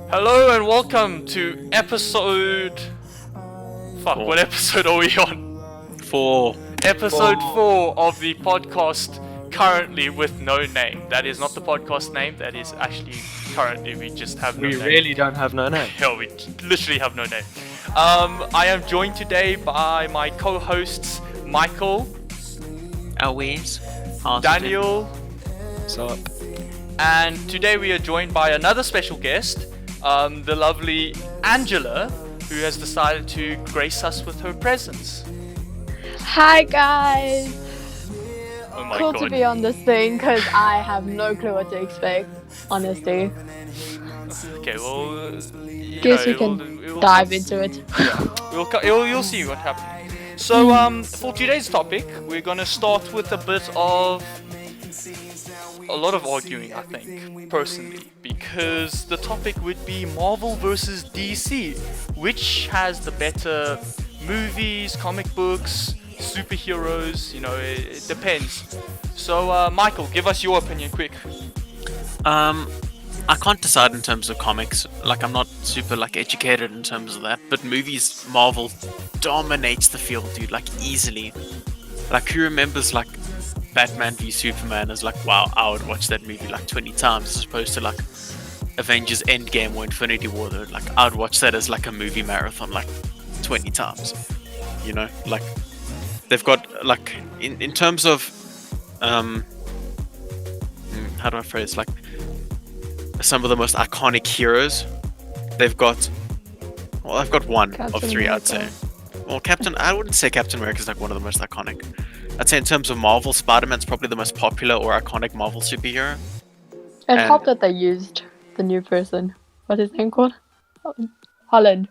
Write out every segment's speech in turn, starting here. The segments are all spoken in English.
Hello and welcome to episode... Fuck, what episode are we on? 4. Episode 4 of the podcast currently with no name. That is not the podcast name, that is actually currently we just have no name. We really don't have no name. Yeah, we literally have no name. I am joined today by my co-hosts Michael, Always. Daniel, What's up? and today we are joined by another special guest, the lovely Angela, who has decided to grace us with her presence. Hi guys! Oh my Cool god. to be on this thing because I have no clue what to expect, honestly. Okay, well, Guess we can dive into it. You'll see what happens. So, for today's topic, we're gonna start with a lot of arguing, I think, personally, because the topic would be Marvel versus DC. Which has the better movies, comic books, superheroes, it depends. So, Michael, give us your opinion quick. I can't decide in terms of comics. Like, I'm not super educated in terms of that. But movies, Marvel dominates the field, dude. Like, easily. Like, who remembers Batman v Superman is wow, I would watch that movie 20 times as opposed to Avengers Endgame or Infinity War. Though, I would watch that as a movie marathon 20 times. You know, they've got in terms of how do I phrase some of the most iconic heroes. They've got one Captain of three, America. I'd say. Well, I wouldn't say Captain America is one of the most iconic. I'd say in terms of Marvel, Spider-Man's probably the most popular or iconic Marvel superhero. It And- helped that they used the new person. What's his name called? Holland.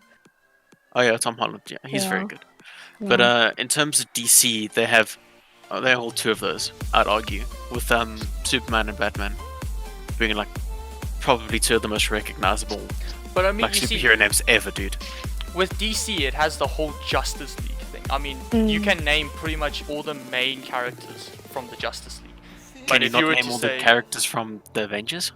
Oh yeah, Tom Holland. Yeah, he's very Yeah. good. But in terms of DC, they hold two of those. I'd argue with Superman and Batman being probably two of the most recognizable But I mean, you see, superhero names ever, dude. with DC, it has the whole Justice League thing. I mean, you can name pretty much all the main characters from the Justice League. Can you if not you were name to all say, the characters from the Avengers?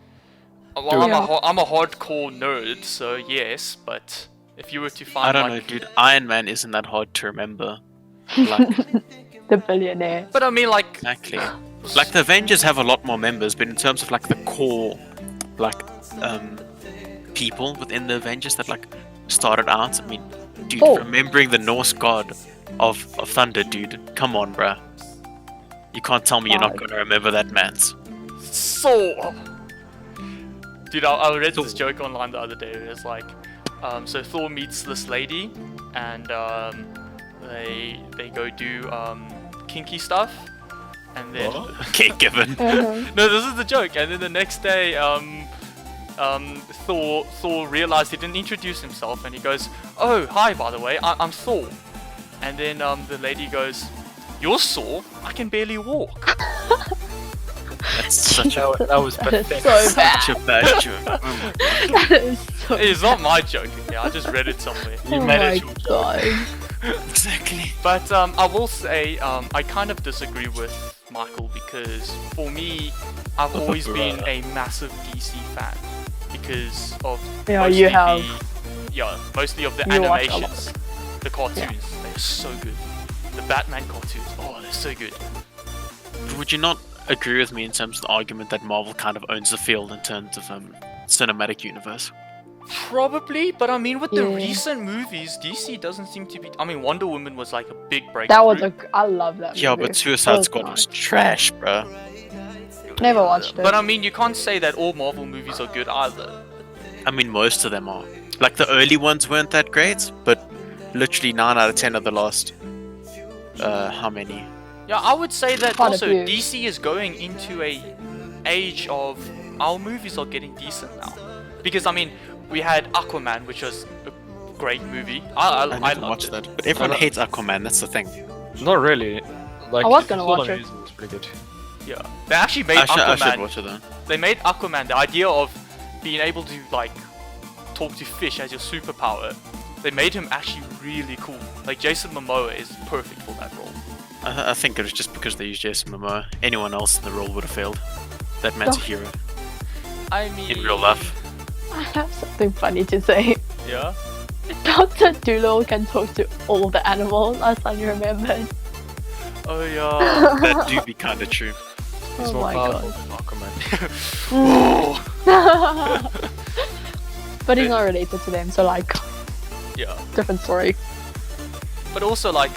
well, Yeah. I'm a hardcore nerd, so yes. But if you were to find, I don't know, dude. Iron Man isn't that hard to remember. The billionaire. But I mean, Exactly. The Avengers have a lot more members, but in terms of the core, people within the Avengers that started out, I mean, dude, Oh. remembering the Norse god of thunder, dude. Come on, bruh. You can't tell me you're not God. gonna remember that man's. Thor. Dude, I read Thor. this joke online the other day. It was so Thor meets this lady, and they go do kinky stuff, and then Okay, given. Uh-huh. no, this is the joke. And then the next day, Thor realized he didn't introduce himself, and he goes, "Oh, hi, by the way, I'm Thor." And then the lady goes, "You're Thor? I can barely walk." That's such a That was That is pathetic. so bad. such a bad joke. Oh my God. That is so It's not my joke. Okay, I just read it somewhere. You Oh made my it your god. Exactly. But I will say I kind of disagree with Michael because for me, I've always been a massive DC fan because of Yeah, you have. mostly of the You watch a lot. animations, the cartoons. They're so good. The Batman cartoons, oh, they're so good. Would you not agree with me in terms of the argument that Marvel kind of owns the field in terms of cinematic universe? Probably, but I mean, with the Yeah. recent movies, DC doesn't seem to be. I mean, Wonder Woman was a big breakthrough. That was I love that Yeah, movie. but Suicide That Squad was nice. trash, bruh. Never watched it. But I mean, you can't say that all Marvel movies are good either. I mean, most of them are. The early ones weren't that great, but literally 9 out of 10 of the last. How many? Yeah, I would say that Quite a also few. DC is going into a age of our movies are getting decent now. Because I mean, we had Aquaman, which was a great movie. I I never loved watched it. that. But everyone I lo- hates Aquaman, that's the thing. Not really. I was gonna watch it. It was pretty good. Yeah, they actually made I should Aquaman. watch it though. They made Aquaman. The idea of being able to talk to fish as your superpower. They made him actually really cool. Jason Momoa is perfect for that role. I think it was just because they used Jason Momoa. Anyone else in the role would have failed. That man's a Oh. hero. I mean, in real life. I have something funny to say. Yeah. Dr. Dolittle can talk to all the animals, as I remembered. Oh yeah. That do be kind of true. He's Oh more my powerful god. than Aquaman. Oh. But he's not related to them, so like, Yeah. different story. But also, like,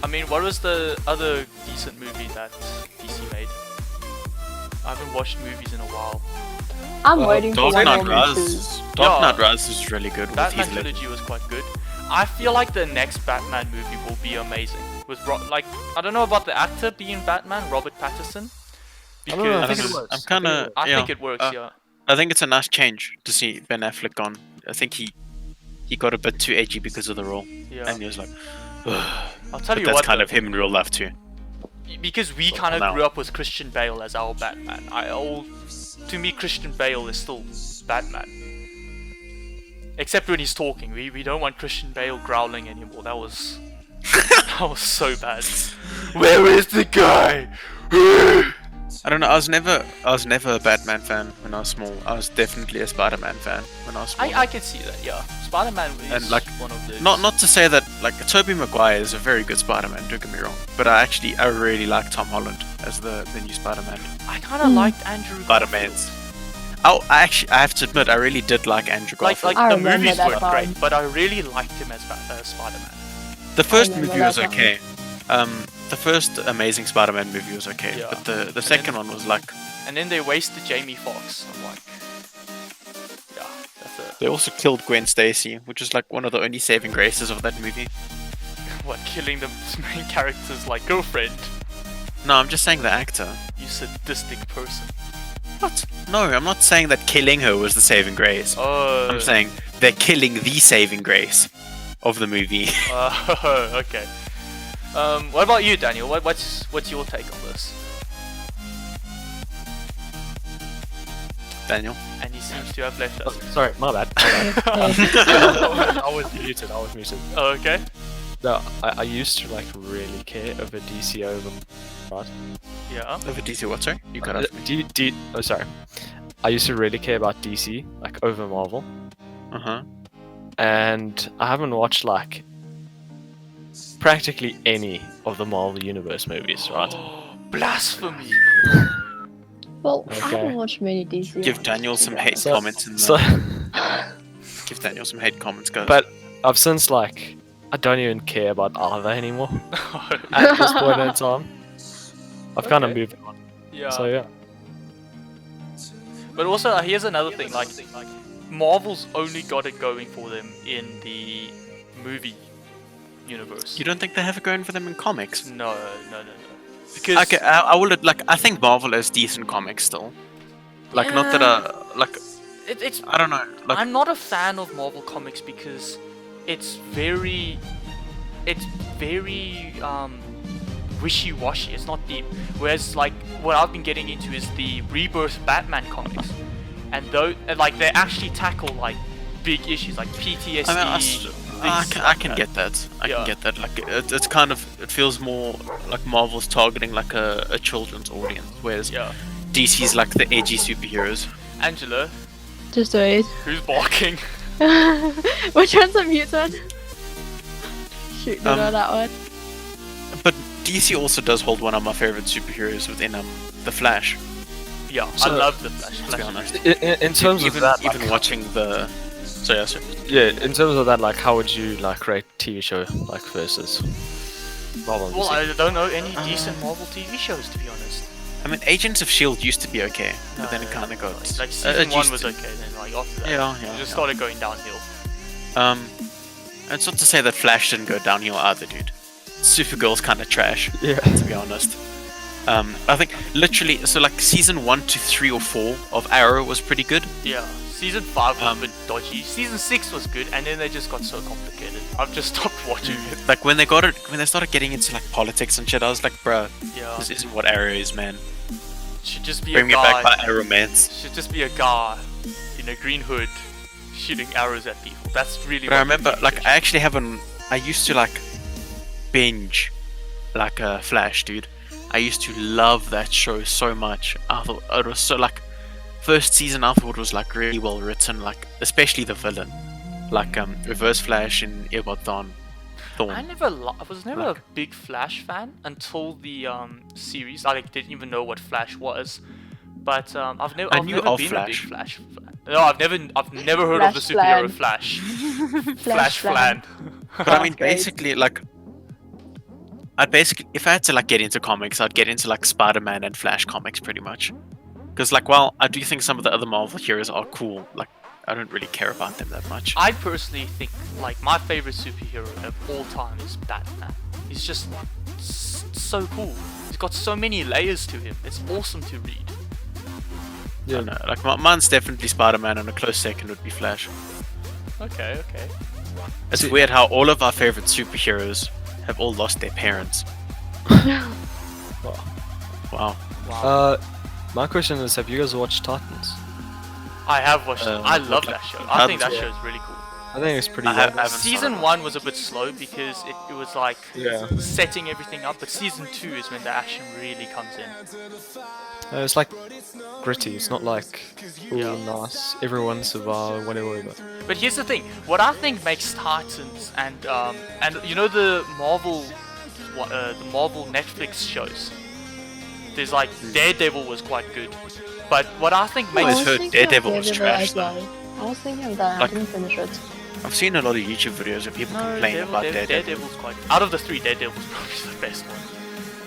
I mean, what was the other decent movie that DC made? I haven't watched movies in a while. I'm Well, waiting for Dark Wonder Knight Woman 2. Rises. Dark Yeah. Knight Rises is really good with Batman Heath Ledger. trilogy was quite good. I feel like the next Batman movie will be amazing. With like, I don't know about the actor being Batman, Robert Pattinson, I don't know, I because think it works. I'm kind of. I think it works. Yeah. I think it's a nice change to see Ben Affleck gone. I think he got a bit too edgy because of the role, Yeah. and he was like, I'll tell but you that's what. kind though, of him in real life too. because we kind of now. grew up with Christian Bale as our Batman. To me, Christian Bale is still Batman. Except when he's talking. We don't want Christian Bale growling anymore. That was so bad. Where is the guy? I don't know. I was never a Batman fan when I was small. I was definitely a Spider-Man fan when I was small. I can see that. Yeah, Spider-Man is And, like, one of those. Not to say that like Tobey Maguire is a very good Spider-Man. Don't get me wrong, but I really like Tom Holland as the new Spider-Man. I kind of liked Andrew Spider-Man's. Oh, I have to admit, I really did like Andrew Garfield. Like I the remember movies that were one. great, but I really liked him as Spider-Man. The first remember movie was that one. okay. The first Amazing Spider-Man movie was okay, Yeah. but the second one was like And then they wasted Jamie Foxx. I'm like, yeah, that's a they also killed Gwen Stacy, which is like one of the only saving graces of that movie. what, killing the main character's like girlfriend. No, I'm just saying the actor. You sadistic person. What? No, I'm not saying that killing her was the saving grace. Oh. I'm saying they're killing the saving grace of the movie. Okay. What about you, Daniel? What's your take on this? Daniel. And he seems to have left Oh, us. sorry, my bad. I was muted. Oh, okay. No, I used to like really care over DC over, right? Yeah. Over DC, what, sorry? You cut off me. Oh, sorry. I used to really care about DC, like over Marvel, Uh-huh. and I haven't watched like practically any of the Marvel Universe movies, right? Blasphemy. Well, I Okay. haven't watched many DC. Give ones, Daniel to some be hate honest. comments in the... So, Give Daniel some hate comments, guys. but I've since like I don't even care about either anymore at this point in time. I've kind of Okay. moved on. Yeah. So yeah. But also, here's another thing. Like, Marvel's only got it going for them in the movie universe. You don't think they have it going for them in comics? No. Because Okay, I will like. I think Marvel has decent comics still. Like, not that like. it's I don't know. Like, I'm not a fan of Marvel comics because it's very wishy-washy. It's not deep. Whereas like what I've been getting into is the Rebirth Batman comics, and like they actually tackle like big issues like PTSD. I can get that. I Yeah. can get that. Like, it's kind of. It feels more like Marvel's targeting like a children's audience, whereas Yeah, DC's like the edgy superheroes. Angela, Just wait. who's barking? Which one's a mutant? Shoot, you know Um, that one. But DC also does hold one of my favorite superheroes within the Flash. Yeah, I So- love the Flash. To be honest, In terms of even that, even like, watching the. So yeah, sorry. yeah, in terms of that, like, how would you like rate TV show like versus Marvel? Well, DC? I don't know any decent Marvel TV shows to be honest. I mean, Agents of Shield used to be okay, but No, then it kind of got like it season one used was to- okay. Then like after that, Yeah, it yeah. just yeah. started going downhill. It's not to say that Flash didn't go downhill either, dude. Supergirl's kind of trash, Yeah. to be honest. I think literally, so like season 1 to 3 or 4 of Arrow was pretty good. Yeah, season 5 was Um, a bit dodgy. Season 6 was good, and then they just got so complicated. I've just stopped watching it. Like when they started getting into like politics and shit, I was like, bruh, Yeah, this isn't what Arrow is, man. should just be Bring a me guy. back by Arrow Mans. Should just be a guy in a green hood shooting arrows at people. That's really. But I what remember, the like, TV I actually I used to like binge like Flash, dude. I used to love that show so much. I thought it was so like first season I thought was like really well written, like especially the villain, like Reverse Flash in Eobard Thawne. I was never a big Flash fan until the series. I like didn't even know what Flash was, but I've never been a big Flash fan. No, I've never heard of the superhero Flash. Flash Flan. But I mean, basically, like, if I had to like get into comics, I'd get into like Spider-Man and Flash comics pretty much. Because like, while I do think some of the other Marvel heroes are cool, like, I don't really care about them that much. I personally think like my favorite superhero of all time is Batman. He's just so cool. He's got so many layers to him. It's awesome to read. Yeah, no, like mine's definitely Spider-Man, and a close second would be Flash. Okay. It's weird how all of our favorite superheroes have all lost their parents. Wow. My question is, have you guys watched Titans? I have watched it. I love that show. I think that show is really cool. I think it's pretty Season 1 was a bit slow because it was like setting everything up, but season 2 is when the action really comes in. It's like gritty. It's not like nice. Everyone survive, whatever. But here's the thing. What I think makes Titans and you know the Marvel Netflix shows. There's like Daredevil was quite good, but what I think makes I heard Daredevil was trash. I was thinking of that. I didn't finish it. I've seen a lot of YouTube videos of people complaining about Daredevil. Daredevil's quite. Out of the 3, Daredevil's probably the best one.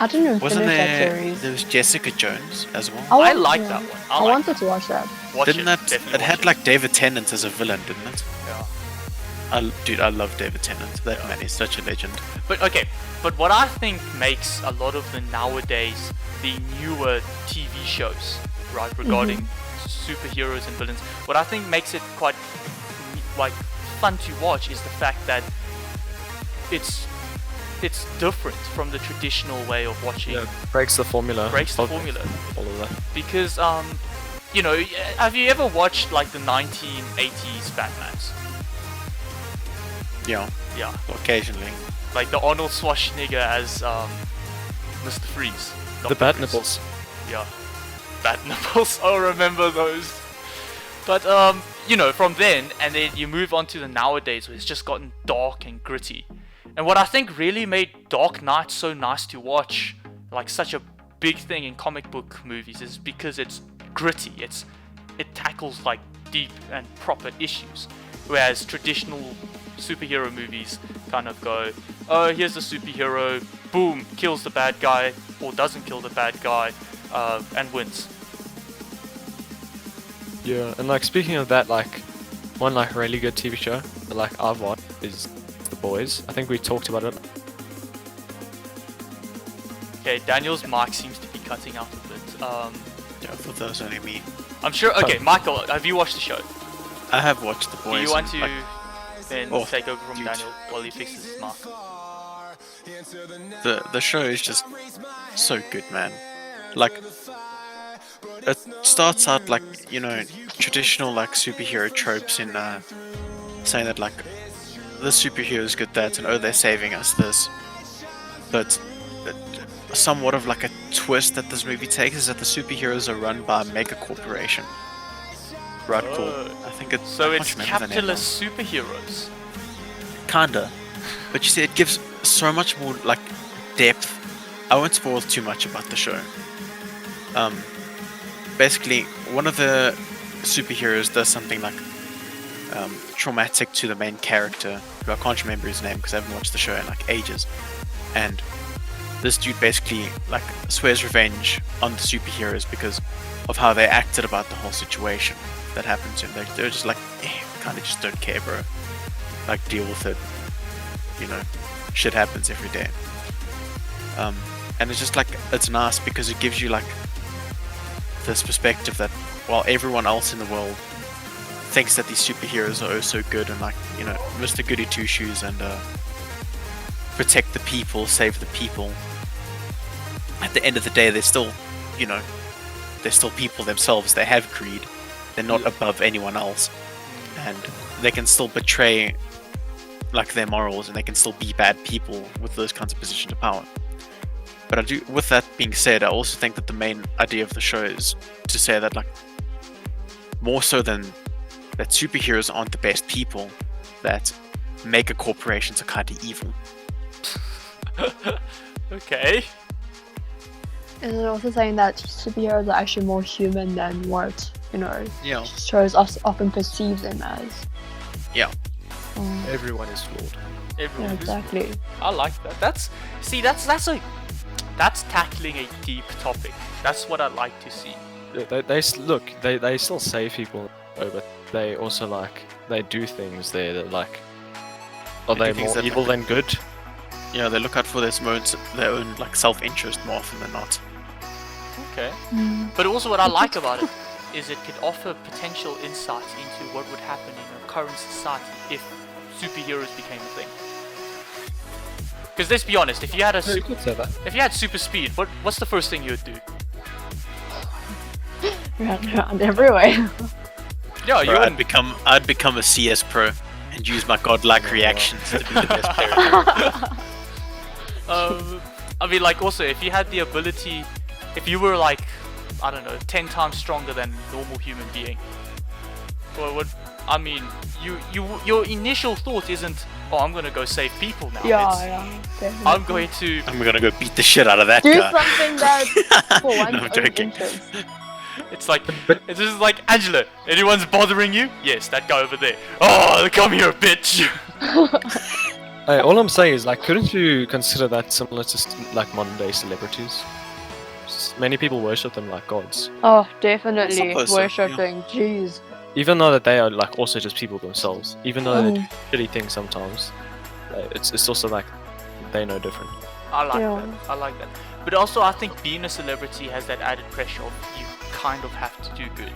I didn't even Wasn't finish that there? series. There was Jessica Jones as well. I like that one. I wanted to watch that. It had like David Tennant as a villain, didn't it? Yeah. Dude, I love David Tennant. That man is such a legend. But what I think makes a lot of the nowadays the newer TV shows, right, regarding superheroes and villains, what I think makes it quite like fun to watch is the fact that it's different from the traditional way of watching. Yeah, breaks the formula. All of that. Because you know, have you ever watched like the 1980s Batmans? Yeah. Yeah. Occasionally. Like the Arnold Schwarzenegger as Mr. Freeze. The bat nipples. Yeah. Bat nipples. Oh, remember those. But you know, from then and then you move on to the nowadays where it's just gotten dark and gritty. And what I think really made Dark Knight so nice to watch, like such a big thing in comic book movies, is because it's gritty. It tackles like deep and proper issues, whereas traditional superhero movies kind of go, oh, here's the superhero, boom, kills the bad guy or doesn't kill the bad guy, and wins. Yeah, and like speaking of that, like one like really good TV show that like I've watched is The Boys. I think we talked about it. Okay, Daniel's mic seems to be cutting out a bit. Yeah, I thought that was only me. I'm sure. Okay, Michael, have you watched the show? I have watched The Boys. Do you want to like, then take over from Daniel while he fixes his mic? the show is just so good, man. Like, it starts out like, you know, traditional like superhero tropes in saying that like the superhero is good that and oh they're saving us this, but somewhat of like a twist that this movie takes is that the superheroes are run by a mega corporation. Right, cool. I think it's so it's capitalist superheroes. Kinda, but you see, it gives so much more like depth. I won't spoil too much about the show. Basically, one of the superheroes does something like traumatic to the main character, who I can't remember his name because I haven't watched the show in like ages. And this dude basically like swears revenge on the superheroes because of how they acted about the whole situation that happened to him. They're just like, kind of just don't care, bro. Like, deal with it. You know, shit happens every day. And it's just like, it's nice because it gives you like this perspective that while everyone else in the world thinks that these superheroes are oh so good and like, you know, Mr. Goody Two Shoes and protect the people, save the people, at the end of the day they're still, you know, they're still people themselves. They have greed. They're not above anyone else, and they can still betray like their morals and they can still be bad people with those kinds of positions of power. But with that being said, I also think that the main idea of the show is to say that like more so than that superheroes aren't the best people, that mega corporations are kind of evil. Okay. Is it also saying that superheroes are actually more human than what, Yeah. shows us often perceive them as? Yeah. Everyone is flawed. Everyone. Yeah, exactly. I like that. That's tackling a deep topic. That's what I like to see. They still save people, but they also they do things there that are They they do things more that, evil than good? Yeah, they look out for their own like self-interest more often than not. Okay. But also what I like about it is it could offer potential insights into what would happen in a current society if superheroes became a thing. Because let's be honest, if you had You could say that. if you had super speed, what's the first thing you would do? Run around everywhere. Yeah, you Bro, wouldn't. I'd become a CS pro and use my godlike reactions to be the best player. I mean, like, also, if you had the ability, if you were like, I don't know, 10 times stronger than a normal human being, well, I mean, your initial thought isn't, oh, I'm gonna go save people now. It's, Yeah, definitely. I'm going to. I'm gonna go beat the shit out of that do guy. something that for one's No, I'm own joking. interest. It's like, it's just like, Angela, anyone's bothering you? Yes, that guy over there. Oh, come here, bitch. Hey, all I'm saying is, couldn't you consider that similar to modern day celebrities? Many people worship them like gods, Oh, definitely suppose so, worshipping. Jeez. even though that they are also just people themselves. Even though they do Mm. shitty things sometimes, it's also they know different. I like Yeah. that. I like that. But also, I think being a celebrity has that added pressure of you kind of have to do good.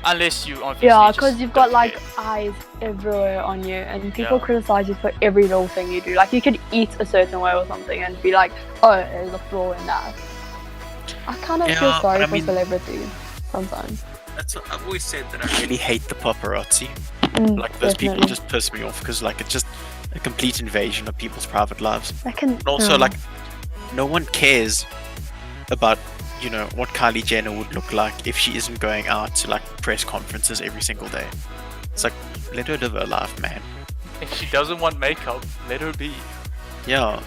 Unless you obviously Yeah, just because you've got don't care. eyes everywhere on you, and people Yeah. criticize you for every little thing you do. Like you could eat a certain way or something and be like, "Oh, there's a flaw in that." I kind of feel Yeah, sorry but I for mean- celebrities sometimes. That's what I've always said, that I really hate the paparazzi. Mm, Like, those people definitely. just piss me off because it's just a complete invasion of people's private lives. They can. And also, yeah. no one cares about what Kylie Jenner would look like if she isn't going out to press conferences every single day. It's like, let her live her life, man. If she doesn't want makeup, let her be. Yeah,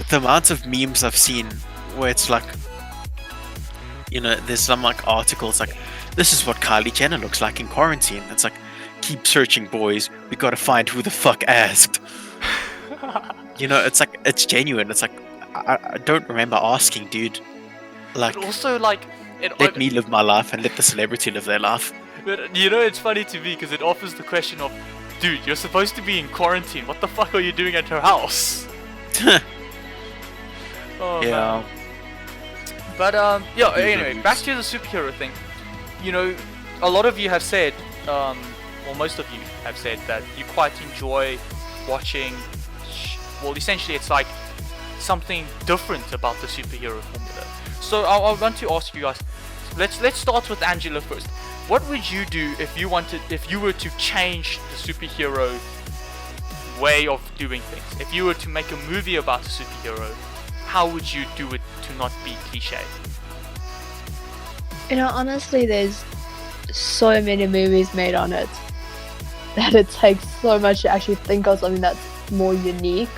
the amount of memes I've seen where it's there's some articles this is what Kylie Jenner looks like in quarantine. It's like, keep searching, boys. We gotta find who the fuck asked. It's it's genuine. It's like, I don't remember asking, dude. But also, Let me live my life and let the celebrity live their life. But it's funny to me because it offers the question of, dude, you're supposed to be in quarantine. What the fuck are you doing at her house? Oh, Yeah. man. But yeah. Anyway, back to the superhero thing. A lot of you have said, well, most of you have said that you quite enjoy watching. Well, essentially, it's like something different about the superhero formula. So I want to ask you guys. Let's start with Angela first. What would you do if you were to change the superhero way of doing things? If you were to make a movie about a superhero, how would you do it to not be cliche? Honestly, there's so many movies made on it that it takes so much to actually think of something that's more unique.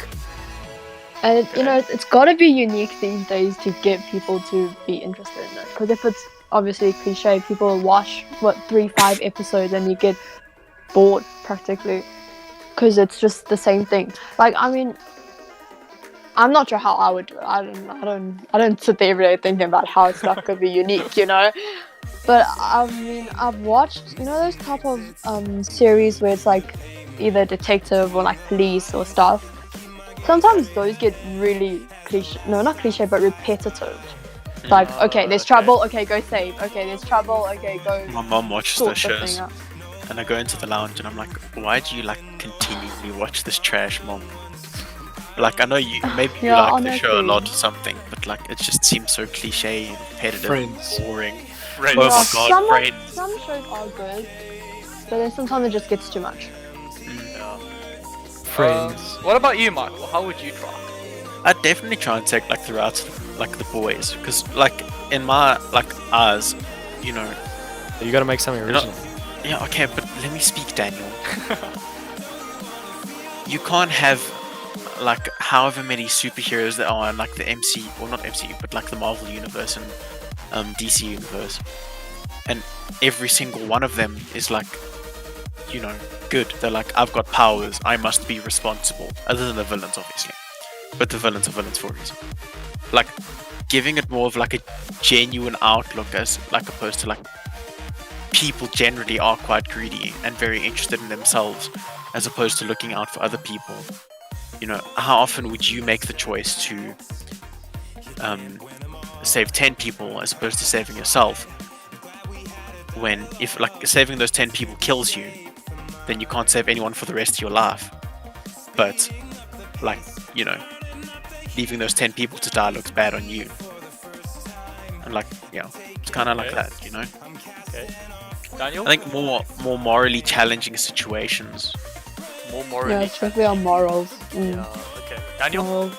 And it's got to be unique these days to get people to be interested in it. Because if it's obviously cliche, people will watch 3-5 episodes and you get bored practically. Because it's just the same thing. I'm not sure how I would do it. I don't sit there every day thinking about how stuff could be unique, But I've watched those type of series where it's either detective or police or stuff. Sometimes those get really cliche. No, not cliche, but repetitive. Okay, there's trouble. Okay, go save. Okay, there's trouble. Okay, go. My mom watches sort those the shows, thing out. and I go into the lounge and I'm like, why do you continually watch this trash, mom? I know you maybe you Yeah, like the show a honestly. lot or something, but it just seems so cliche and repetitive, Friends. and boring. Friends. Oh Yeah, my god, Friends. some shows are good, but then sometimes it just gets too much. Friends. What about you, Michael? How would you try? I'd definitely try and take the route of the boys, because in my eyes, You gotta make something You're not- original. Yeah, okay, but let me speak, Daniel. You can't have like however many superheroes there are in like the MCU, or not MCU, but like the Marvel universe and DC universe, and every single one of them is like, you know, good. They're like, I've got powers, I must be responsible. Other than the villains, obviously, but the villains are villains for a reason. Like giving it more of like a genuine outlook, as like opposed to like people generally are quite greedy and very interested in themselves, as opposed to looking out for other people. You know, how often would you make the choice to save 10 people as opposed to saving yourself? When, if like saving those 10 people kills you, then you can't save anyone for the rest of your life. But, like, you know, leaving those 10 people to die looks bad on you. And like, yeah, it's kind of like Okay. that, you know? Okay. Daniel? I think more morally challenging situations. More Yeah, morally. especially on morals. Yeah, okay. Daniel? Moral.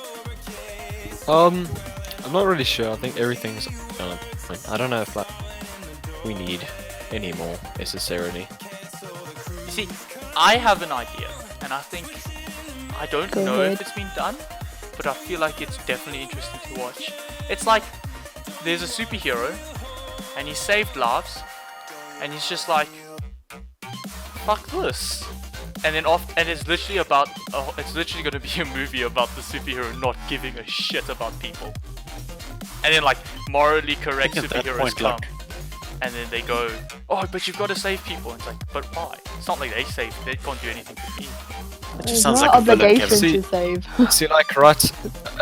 I'm not really sure. I think everything's. I don't know if like we need any more necessarily. You see, I have an idea, and I think I don't Go know ahead. if it's been done, but I feel like it's definitely interesting to watch. It's like there's a superhero, and he saved lives, and he's just like, fuck this. And then and it's literally about, it's literally gonna be a movie about the superhero not giving a shit about people. And then like morally correct I think at that superheroes point, come, like- and then they go, oh, but you've got to save people. And it's like, but why? It's not like they can't do anything for me. It There's just sounds no like a villain, obligation Kevin. to save. See, like, right?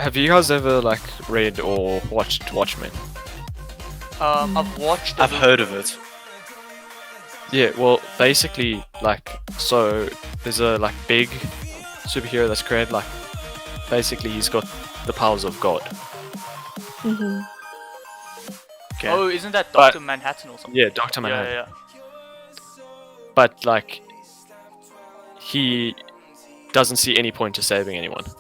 Have you guys ever like read or watched Watchmen? I've watched. I've heard of it. Yeah, well, basically, like, so there's a like big superhero that's created. Like, basically, he's got the powers of God. hmm Okay. Oh, isn't that But- Doctor Manhattan or something? Yeah, Doctor Yeah, Manhattan. yeah, But like, he doesn't see any point to saving anyone. yeah.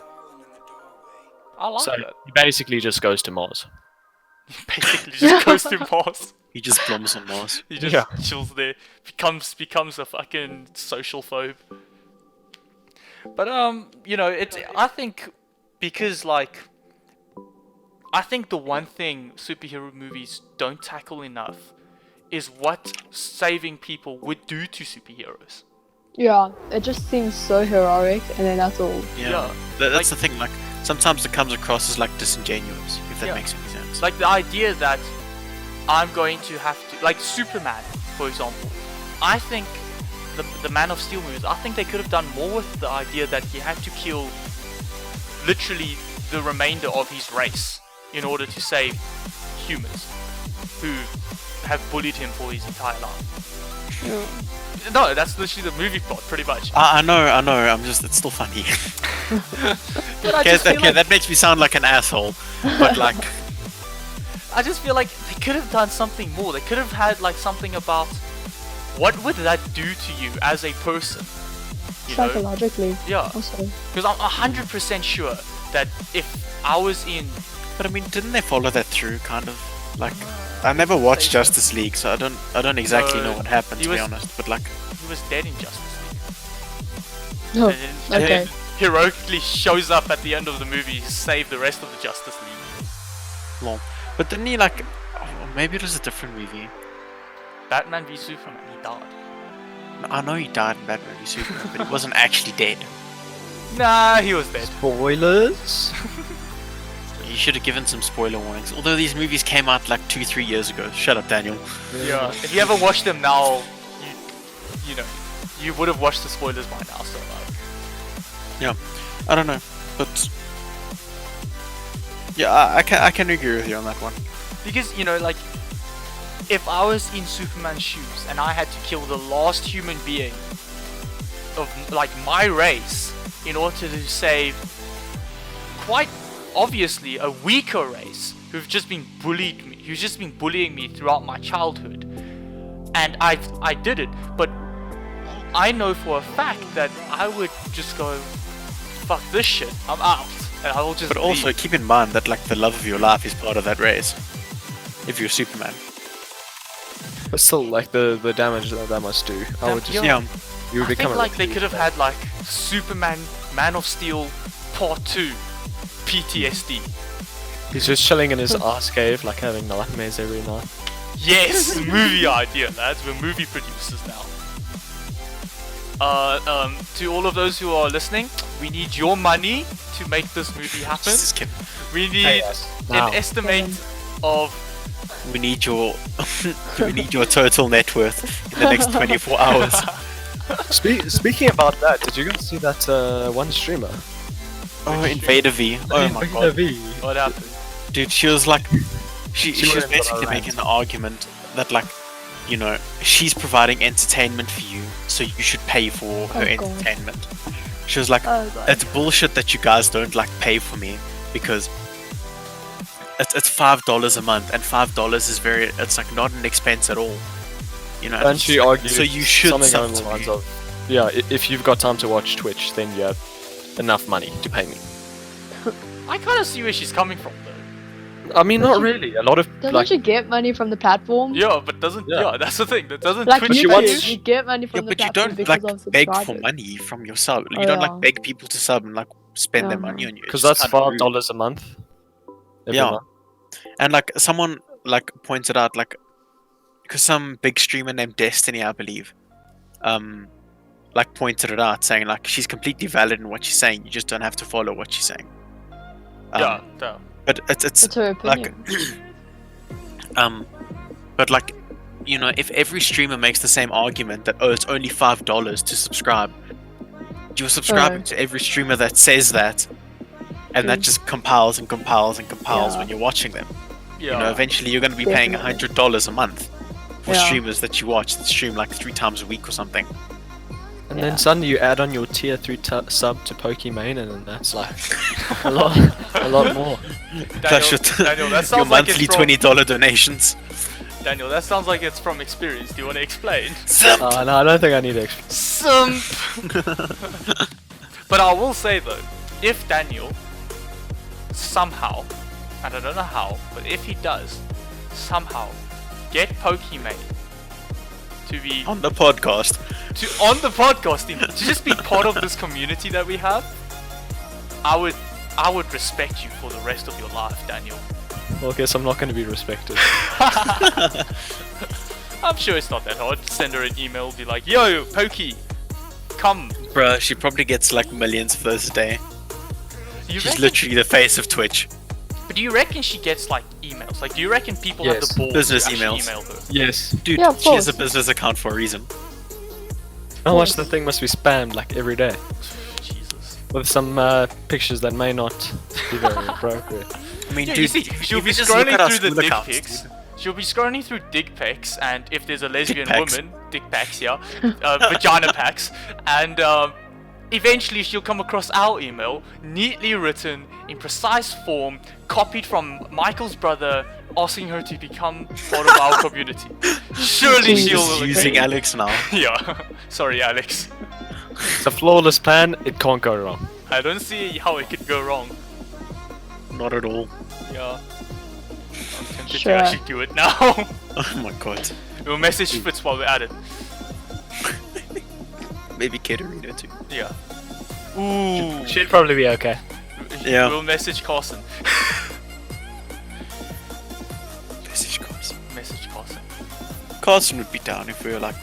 I like So that. he basically just goes to Mars. Basically, just goes to Mars. He just blooms on Mars. He just Yeah. chills there. Becomes a fucking social phobe. But you know, I think because like I think the one thing superhero movies don't tackle enough is what saving people would do to superheroes. Yeah, it just seems so heroic, and then that's all. Yeah. That's the thing. Like sometimes it comes across as like disingenuous, if that Yeah. makes any sense. Like the idea that I'm going to have to, like Superman, for example. I think the Man of Steel movies, I think they could have done more with the idea that he had to kill literally the remainder of his race in order to save humans who have bullied him for his entire life. Yeah. No, that's literally the movie plot, pretty much. I know. I'm just. It's still funny. But I Okay, just feel like, that makes me sound like an asshole. But like, I just feel like they could have done something more. They could have had like something about what would that do to you as a person. You know? Psychologically, Yeah, also. because I'm 100% sure that if I was in, but I mean, didn't they follow that through? Kind of. Like, I never watched Say so. Justice League, so I don't exactly No, know what happened, he to be was- honest. But like, he was dead in Justice League. No. And then Okay. heroically shows up at the end of the movie to save the rest of the Justice League. lol. But didn't he like? Oh, maybe it was a different movie. Batman v Superman, he died. I know he died in Batman v Superman, but he wasn't actually dead. Nah, he was dead. Spoilers. You should have given some spoiler warnings. Although these movies came out like 2-3 years ago. Shut up, Daniel. Yeah. If you ever watched them now, you know, you would have watched the spoilers by now. So like, Yeah, I don't know, but yeah, I can agree with you on that one. because you know, like, if I was in Superman's shoes and I had to kill the last human being of like my race in order to save quite obviously a weaker race who've just been who's just been bullying me throughout my childhood, and I did it, but I know for a fact that I would just go, fuck this shit, I'm out, and I will just But also leave. keep in mind that like the love of your life is part of that race. If you're Superman, But still, like the damage that must do. I would just, Yeah. you would I become think a like they recluse, could have man. had like Superman, Man of Steel, Part 2, PTSD. He's just chilling in his ass cave, like having nightmares every night. Yes, movie idea, lads. We're movie producers now. To all of those who are listening, we need your money to make this movie happen. Just kidding. We Pay need us now. an estimate of. We need your we need your total net worth in the next 24 hours. Speaking about that, did you guys see that one streamer? Oh, Invader V. Oh my god. What happened? Dude, she was like she She was went on a basically rant. making the argument that like, you know, she's providing entertainment for you, so you should pay for her Oh, God. entertainment. She was like, Oh, God. it's bullshit that you guys don't like pay for me because it's $5 a month, and $5 is it's like not an expense at all. You know, And she argued so you should something sub along the to lines me. of, yeah, if you've got time to watch Twitch, then you have enough money to pay me. I kind of see where she's coming from, though. I mean, not really. A lot of Doesn't like, she get money from the platform? Yeah, but doesn't. Yeah. Yeah, that's the thing. That doesn't. Like Twitch she you, pay wants- you get money Yeah, from the but you platform don't because like of beg for subscribers. money from your sub. You Oh, don't yeah. like beg people to sub and like spend their Yeah. money on you. because It's that's kinda rude. $5 a month. Every Yeah. month. And like someone like pointed out like, because some big streamer named Destiny, I believe, like pointed it out, saying like she's completely valid in what she's saying. You just don't have to follow what she's saying. Yeah, yeah. But it's It's her like opinion. but like, you know, if every streamer makes the same argument that, oh, it's only $5 to subscribe, you're subscribing Right. to every streamer that says that, and that True. just compiles and compiles and compiles Yeah. when you're watching them. Yeah. You know, eventually you're going to be paying Definitely. $100 a month for Yeah. streamers that you watch that stream like 3 times a week or something. And Yeah. then suddenly you add on your tier 3 sub to Pokimane, and then that's like a lot, a lot more. Plus your, Daniel, that your sounds like it's monthly from, $20 donations. Daniel, that sounds like it's from experience. Do you want to explain? Simp! No, I don't think I need to. Simp. But I will say though, if Daniel somehow, and I don't know how, but if he does somehow get Pokimane to be On the podcast. on the podcasting to just be part of this community that we have, I would respect you for the rest of your life, Daniel. Well, I guess I'm not going to be respected. I'm sure it's not that hard. Send her an email, be like, "Yo, Pokey, come." Bruh, she probably gets like millions of those a day. You She's reckon, literally the face of Twitch. but do you reckon she gets like emails? Like, do you reckon people have Yes. the balls Business to actually emails. email her? Yes. Dude, Yeah, of she has a course. business account for a reason. How much the thing must be spammed like every day Jesus. with some pictures that may not be very appropriate. I mean, Yeah, dude, you see, she'll if be you just look scrolling at our through the school dick accounts, pics. dude. She'll be scrolling through dick pics, and if there's a lesbian pics. woman, dick pics, yeah, vagina packs, and eventually she'll come across our email, neatly written in precise form, copied from Michael's brother, asking her to become part of our community. Surely Jesus. she'll Just agree. using Alex now. Yeah, sorry, Alex. It's a flawless plan. It can't go wrong. I don't see how it could go wrong. Not at all. Yeah. I'm tempted Sure. to actually do it now. Oh my god. We'll message Fitz while we're at it. Maybe Katerina too. Yeah. Ooh. She'd probably be okay. Yeah. We'll message Carson. Message Carson. Message Carson. Carson would be down if we were like,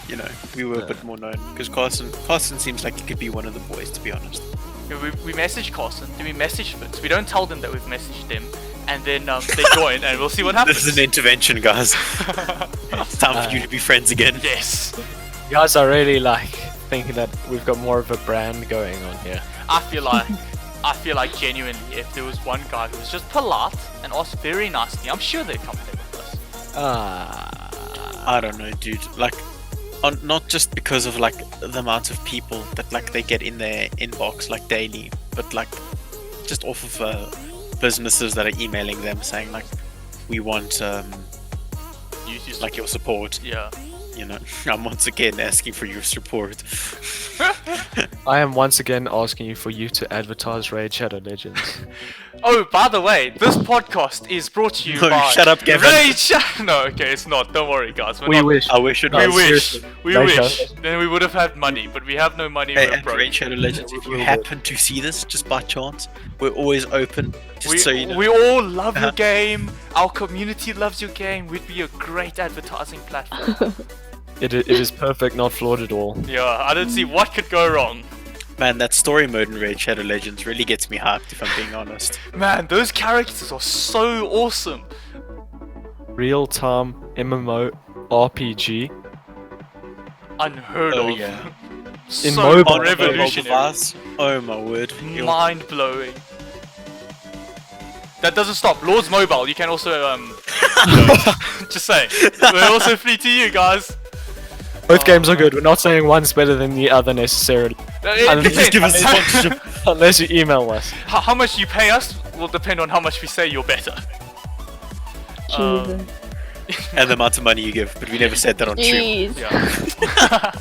you know, we were a bit more known. Because Carson seems like he could be one of the boys, to be honest. Yeah, we message Carson, then we message Fitz. We don't tell them that we've messaged them, and then they join, and we'll see what happens. This is an intervention, guys. It's time for you to be friends again. Yes. You guys are really like thinking that we've got more of a brand going on here. I feel like genuinely, if there was one guy who was just polite and asked very nicely, I'm sure they'd come play with us. I don't know, dude. Like, not just because of like the amount of people that like they get in their inbox like daily, but like just off of businesses that are emailing them saying like, we want Use like your support. Yeah. You know, I'm once again asking for your support. I am once again asking you for you to advertise Raid Shadow Legends. Oh, by the way, this podcast is brought to you No, by shut up, Kevin. No, okay, it's not. Don't worry, guys. We're We not, wish. I wish it We was. wish. seriously. We Later. wish. Then we would have had money, but we have no money. Hey, We're and broke. Raid Shadow Legends, if you We'll do. happen to see this, just by chance, we're always open. Just We, so you know. we all love your Uh-huh. game. Our community loves your game. We'd be a great advertising platform. It is perfect, not flawed at all. Yeah, I don't see what could go wrong. Man, that story mode in Raid Shadow Legends really gets me hyped, if I'm being honest. Man, those characters are so awesome. Real-time MMO RPG. Unheard Oh, of. yeah. So In mobile. On a mobile revolutionary. device, oh my word. Mind blowing. That doesn't stop. Lords Mobile, you can also just saying. We're also free to you guys. Both games are good. We're not saying one's better than the other necessarily. It Just give us a depends. sponsorship. Unless you email us. How much you pay us will depend on how much we say you're better. Jesus. And the amount of money you give, but we never said that on stream. Jeez. Yeah.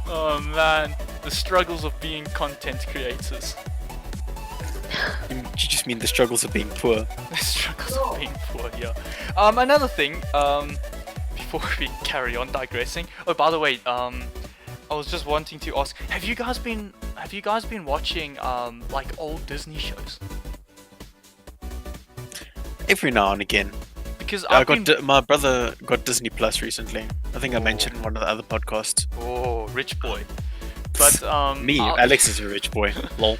Oh man, the struggles of being content creators. You just mean the struggles of being poor. The struggles of being poor, yeah. Another thing, before we carry on digressing. Oh, by the way, I was just wanting to ask, have you guys been watching like old Disney shows? Every now and again. Because I I've been my brother got Disney Plus recently. I think I mentioned in one of the other podcasts. oh, rich boy. But Me, Alex is a rich boy. Lol.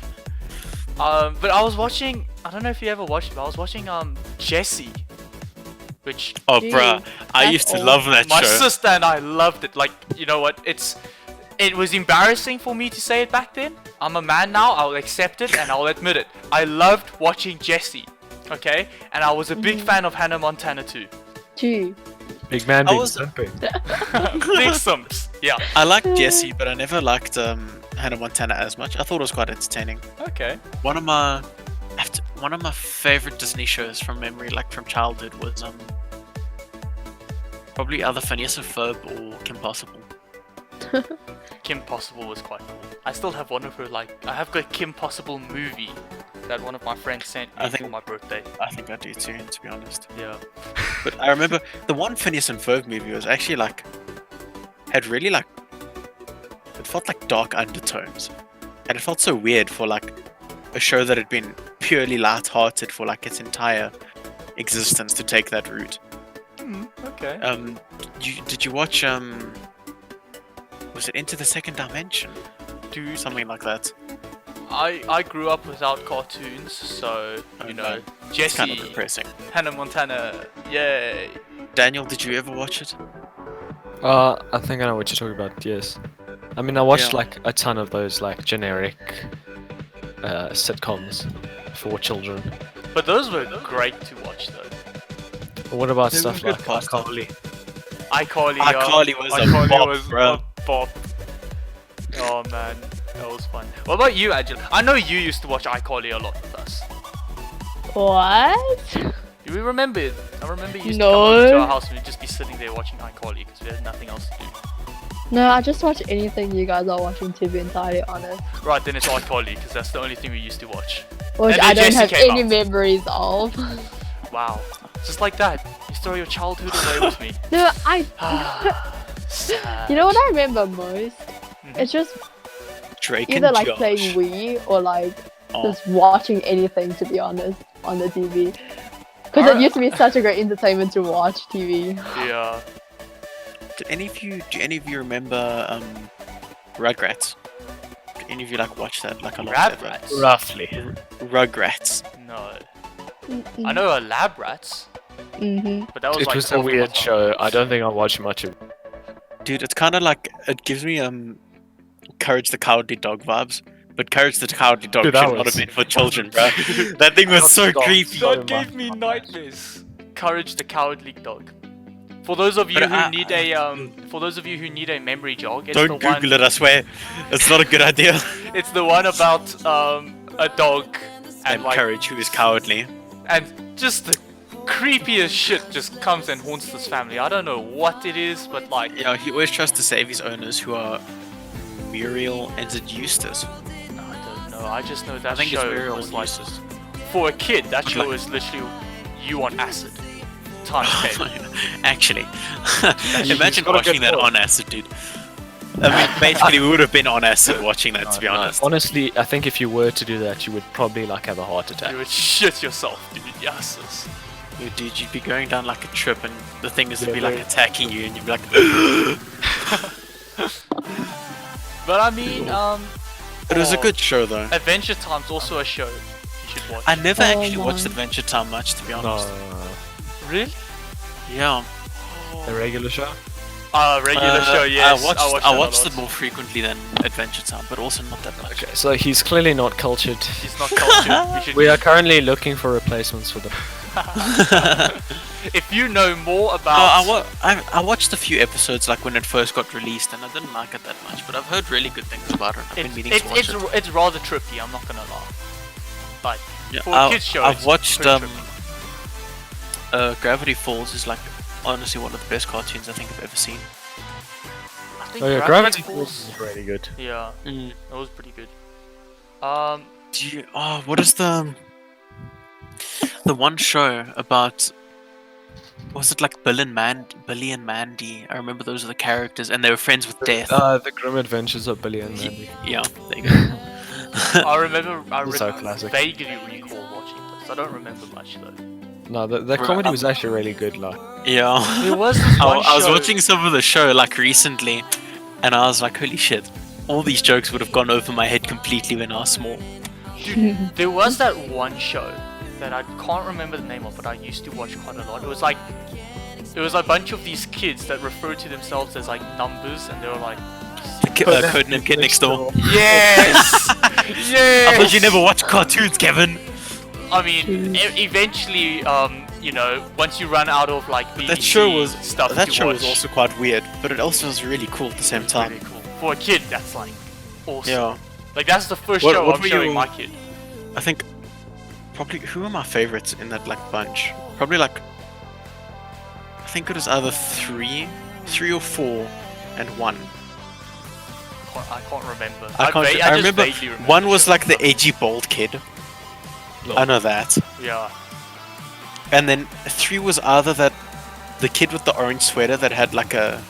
but I was watching. I don't know if you ever watched it. But I was watching Jessie, which Oh, Gee, bruh. I that's used to old. love that my show. sister and I loved it. Like, you know what? It was embarrassing for me to say it back then. I'm a man now. I'll accept it and I'll admit it. I loved watching Jessie. Okay, and I was a big fan of Hannah Montana too. Gee. Big man I being was- simping. Big sumps. Yeah. I liked Jessie, but I never liked Hannah Montana as much. I thought it was quite entertaining. Okay. One of my favorite Disney shows from memory, like from childhood, was probably either Phineas and Ferb or Kim Possible. Kim Possible was quite cool. I still have one of her, like, I have got Kim Possible movie that one of my friends sent me I think- for my birthday. I think I do too, to be honest. Yeah. But I remember the one Phineas and Ferb movie was actually like had really like it felt like dark undertones, and it felt so weird for like a show that had been purely light-hearted for like its entire existence to take that route. Okay. Did you watch was it Into the Second Dimension? Dude, Something like that. I grew up without cartoons, so, Oh, you know, no. It's kind Jessie, of depressing. Hannah Montana, yay. Daniel, did you ever watch it? I think I know what you're talking about, yes. I mean, I watched Yeah. like a ton of those like generic sitcoms for children. But those were great to watch though. But what about They were stuff good like pastime. iCarly? iCarly, iCarly was a iCarly bop, was bro. a bop. Oh man, that was fun. What about you, Angela? I know you used to watch iCarly a lot with us. What? Do we remember it? I remember you used to No. come over to our house and we'd just be sitting there watching iCarly because we had nothing else to do. No, I just watch anything you guys are watching, to be entirely honest. Right, then it's iCarly because that's the only thing we used to watch. Which And I then don't have Jessie came any out. memories of. Wow. Just like that. You throw your childhood away with me. No, Sad. you know what I remember most? Mhm. It's just Drake either and like Josh. playing Wii or like Oh. just watching anything, to be honest, on the TV. Because Alright. it used to be such a great entertainment to watch TV. Yeah. Do any of you remember Rugrats? Do any of you like watch that like a lot? Rabrats? Roughly. Rugrats. No. I know a Lab Rats, Mm-hmm. but that was It like was a before my weird time. show. I don't think I watched much of it. Dude, it's kind of like it gives me Courage the Cowardly Dog vibes. But Courage the Cowardly Dog Dude, should that not was- have been for children, bro. That thing was so Dog. creepy. So That gave me nightmares. Courage the Cowardly Dog. For those of you But who I- need a memory jog, it's Don't the Google one. it, I swear. It's not a good idea. It's the one about a dog and And like Courage, who is cowardly. and just the creepiest shit just comes and haunts this family. I don't know what it is, but like You know, he always tries to save his owners, who are Muriel and is it Eustace? I don't know. I just know that I think it's show Muriel was and like Eustace. For a kid, that show is literally you on acid. Times 10. Actually, He's imagine got a watching good that point. on acid, dude. I mean, basically, we would have been on acid watching that, to be No, honest. honestly, I think if you were to do that, you would probably like have a heart attack. You would shit yourself, dude. Yes. Dude, you'd be going down like a trip, and the thing is to Yeah, be like very- attacking you, and you'd be like, But I mean, It was a oh, good show, though. Adventure Time's also a show you should watch. I never Oh actually watched my. Adventure Time much, to be No, honest. Really? Yeah. the regular show. Regular show, yes. I watched it more frequently than Adventure Time, but also not that much. Okay, so he's clearly not cultured. He's not cultured. We should, We are currently looking for replacements for them. if you know more Oh, about, I watched a few episodes like when it first got released, and I didn't like it that much. But I've heard really good things about it. I've been meaning to watch it. it's rather trippy. I'm not gonna lie. Like Yeah, for a kids show, I've it's watched pretty trippy. Gravity Falls is like honestly one of the best cartoons I think I've ever seen. I think Oh yeah, Gravity Gravity Falls. Falls is really good. Yeah, Mm. that was pretty good. What is the one show about? Was it like Billy and Mandy? I remember those are the characters, and they were friends with Death. The Grim Adventures of Billy and Mandy. Yeah, there you go. I remember. I So classic. vaguely recall watching this. I don't remember much though. No, the comedy was actually really good. Like, Yeah. There was this I, one I was show- watching some of the show like recently, and I was like, holy shit! All these jokes would have gone over my head completely when I was small. There was that one show that I can't remember the name of, but I used to watch quite a lot. It was a bunch of these kids that referred to themselves as like numbers, and they were like, Codename Kid Next Door. yes, yes. I thought you never watched cartoons, Kevin. I mean, eventually, you know, once you run out of like BBC That show was stuff that to show watch, was also quite weird, but it also was really cool at the same it's time. really cool. For a kid, that's like awesome. Yeah, Like that's the first What- show what I'm were showing you- my kid. I think probably who are my favorites in that like bunch? Probably like I think it was either three or four, and one. I can't remember. I can't. I just remember vaguely remember one the was show. like the edgy bald kid. I know that. Yeah. And then 3 was either that the kid with the orange sweater that had like a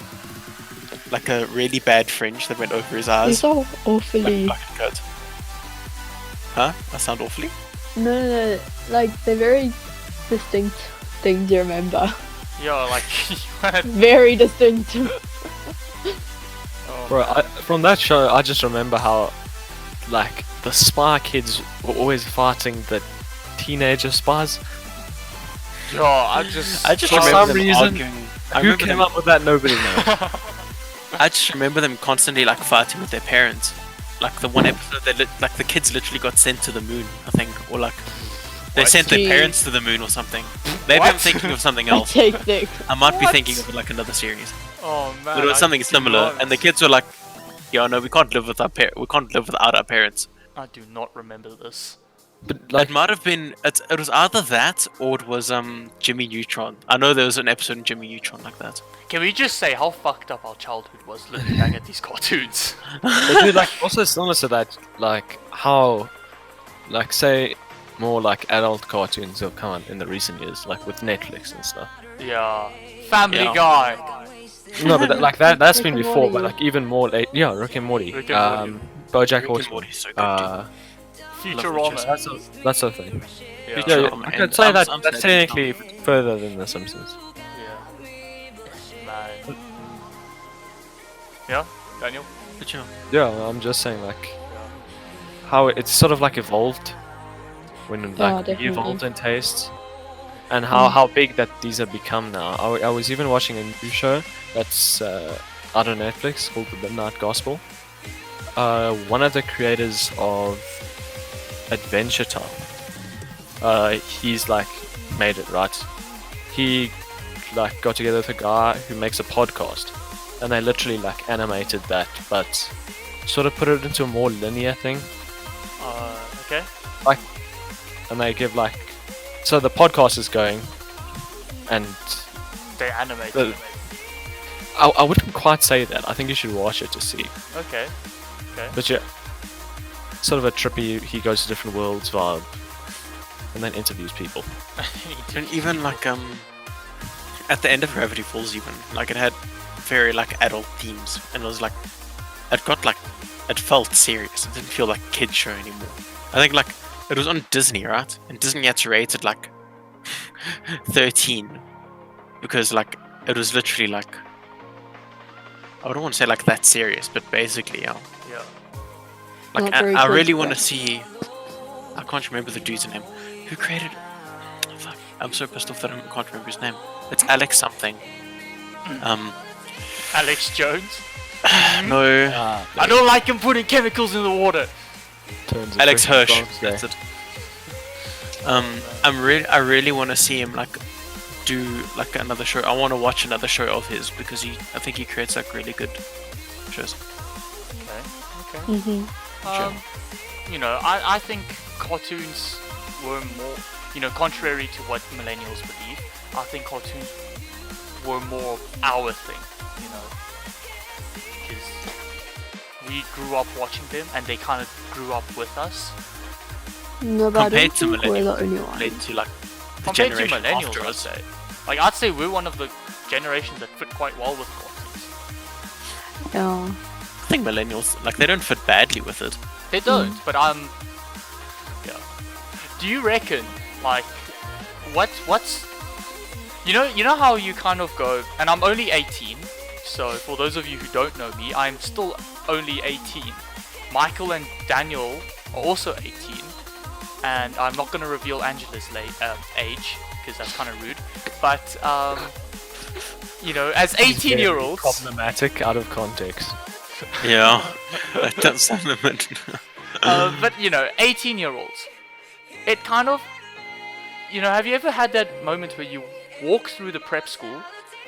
really bad fringe that went over his eyes. These are awfully. Like a coat. Huh? I sound awfully? No. Like, they're very distinct things you remember. Yeah, like Very distinct. oh, bro, from that show, I just remember how, like, the spy kids were always fighting the teenager spies. yeah, I just I just For remember some them reason, arguing. I Who remember came them, up with that? Nobody knows. I just remember them constantly like fighting with their parents. Like the one episode, like the kids literally got sent to the moon, I think, or like they What? sent their Jeez. parents to the moon or something. Maybe What? I'm thinking of something I else. take Nick. I might be What? thinking of like another series. Oh man. But it was I something do similar, not- and the kids were like, "Yo, no, we can't live with we can't live without our parents." I do not remember this. But like, It might have been. It was either that or it was Jimmy Neutron. I know there was an episode in Jimmy Neutron like that. Can we just say how fucked up our childhood was looking back at these cartoons? but dude, like, also similar to that, like how, like, say, more like adult cartoons have come out in the recent years, like with Netflix and stuff. Yeah. Family Yeah. Guy. No, but like that's Rick been and before, but Morty. like even more late. Yeah, Rick and Morty. Rick and BoJack Rick and Horseman. Morty's so good, dude. Futurama. That's the thing. Yeah. Yeah, Futurama, I and could say I'm- that I'm that's sad it's technically further than The Simpsons. Yeah. Man. Yeah, Daniel? But yeah. Yeah, I'm just saying like how it's sort of like evolved when like we definitely. evolved in taste, and how big that these have become now. I was even watching a new show that's out on Netflix called The Midnight Gospel. One of the creators of Adventure Time, he's like made it right. He like got together with a guy who makes a podcast, and they literally like animated that, but sort of put it into a more linear thing. Okay. And they give like, so the podcast is going, and They animated The- it. I wouldn't quite say that. I think you should watch it to see. Okay. But yeah, sort of a trippy, he goes to different worlds vibe. and then interviews people. And even like at the end of Gravity Falls, even like it had very like adult themes, and it was like it felt serious. It didn't feel like a kid show anymore. I think like it was on Disney, right? And Disney had to rate it like 13 because like it was literally like, I don't want to say like that serious, but basically, yeah. Yeah. Like Not very I good, really want to but- see. I can't remember the dude's name. Who created? Fuck, I'm so pissed off that I can't remember his name. It's Alex something. Alex Jones. No, I don't like him putting chemicals in the water. Turns Alex into Hirsch. Bronx Day. That's it. I really want to see him like do like another show. I want to watch another show of his because I think he creates like really good shows. Okay. Mhm. You know, I think cartoons were more, you know, contrary to what millennials believe, I think cartoons were more our thing, you know, because we grew up watching them and they kind of grew up with us. No, but I Compared don't to think we're the millennials, only compared one. to like the Compared to generation millennials, after I'd us. say. Like, I'd say we're one of the generations that fit quite well with cartoons. Yeah. I think millennials like they don't fit badly with it. They don't, but yeah. Do you reckon, like, what's, you know how you kind of go, and I'm only 18, so for those of you who don't know me, I'm still only 18. Michael and Daniel are also 18, and I'm not going to reveal Angela's age, because that's kind of rude, but, you know, as 18-year-olds... Problematic out of context. Yeah, that does sound a bit. But you know, 18-year-olds, it kind of, you know, have you ever had that moment where you walk through the prep school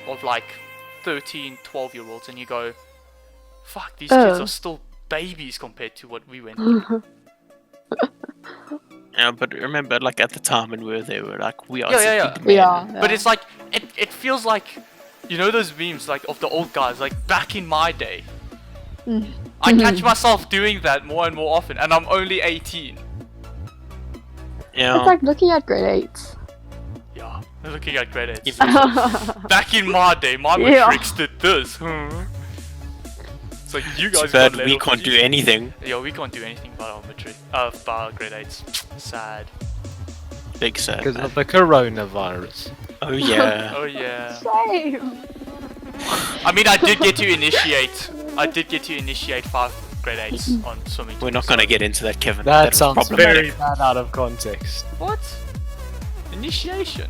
of like 13, 12-year-olds and you go, fuck, these kids are still babies compared to what we went through. Yeah, but remember, like at the time when we were there, we were like, we are. Yeah. simply We men. are. But it's like, it feels like, you know those memes like of the old guys, like back in my day. I catch myself doing that more and more often, and I'm only 18. Yeah. It's like looking at grade 8s. Yeah, looking at grade 8. If- Back in my day, my Yeah. matrix did this. It's like you guys It's bad got let we off can't do easy. anything. Yeah, we can't do anything about our matric. About our grade 8s. Sad. Big sad. Because man. of the coronavirus. Oh yeah. Oh yeah. Same. I mean, I did get to initiate 5 grade 8s on swimming. We're teams, not gonna so- get into that, Kevin. That was sounds very problematic. bad out of context. What? Initiation.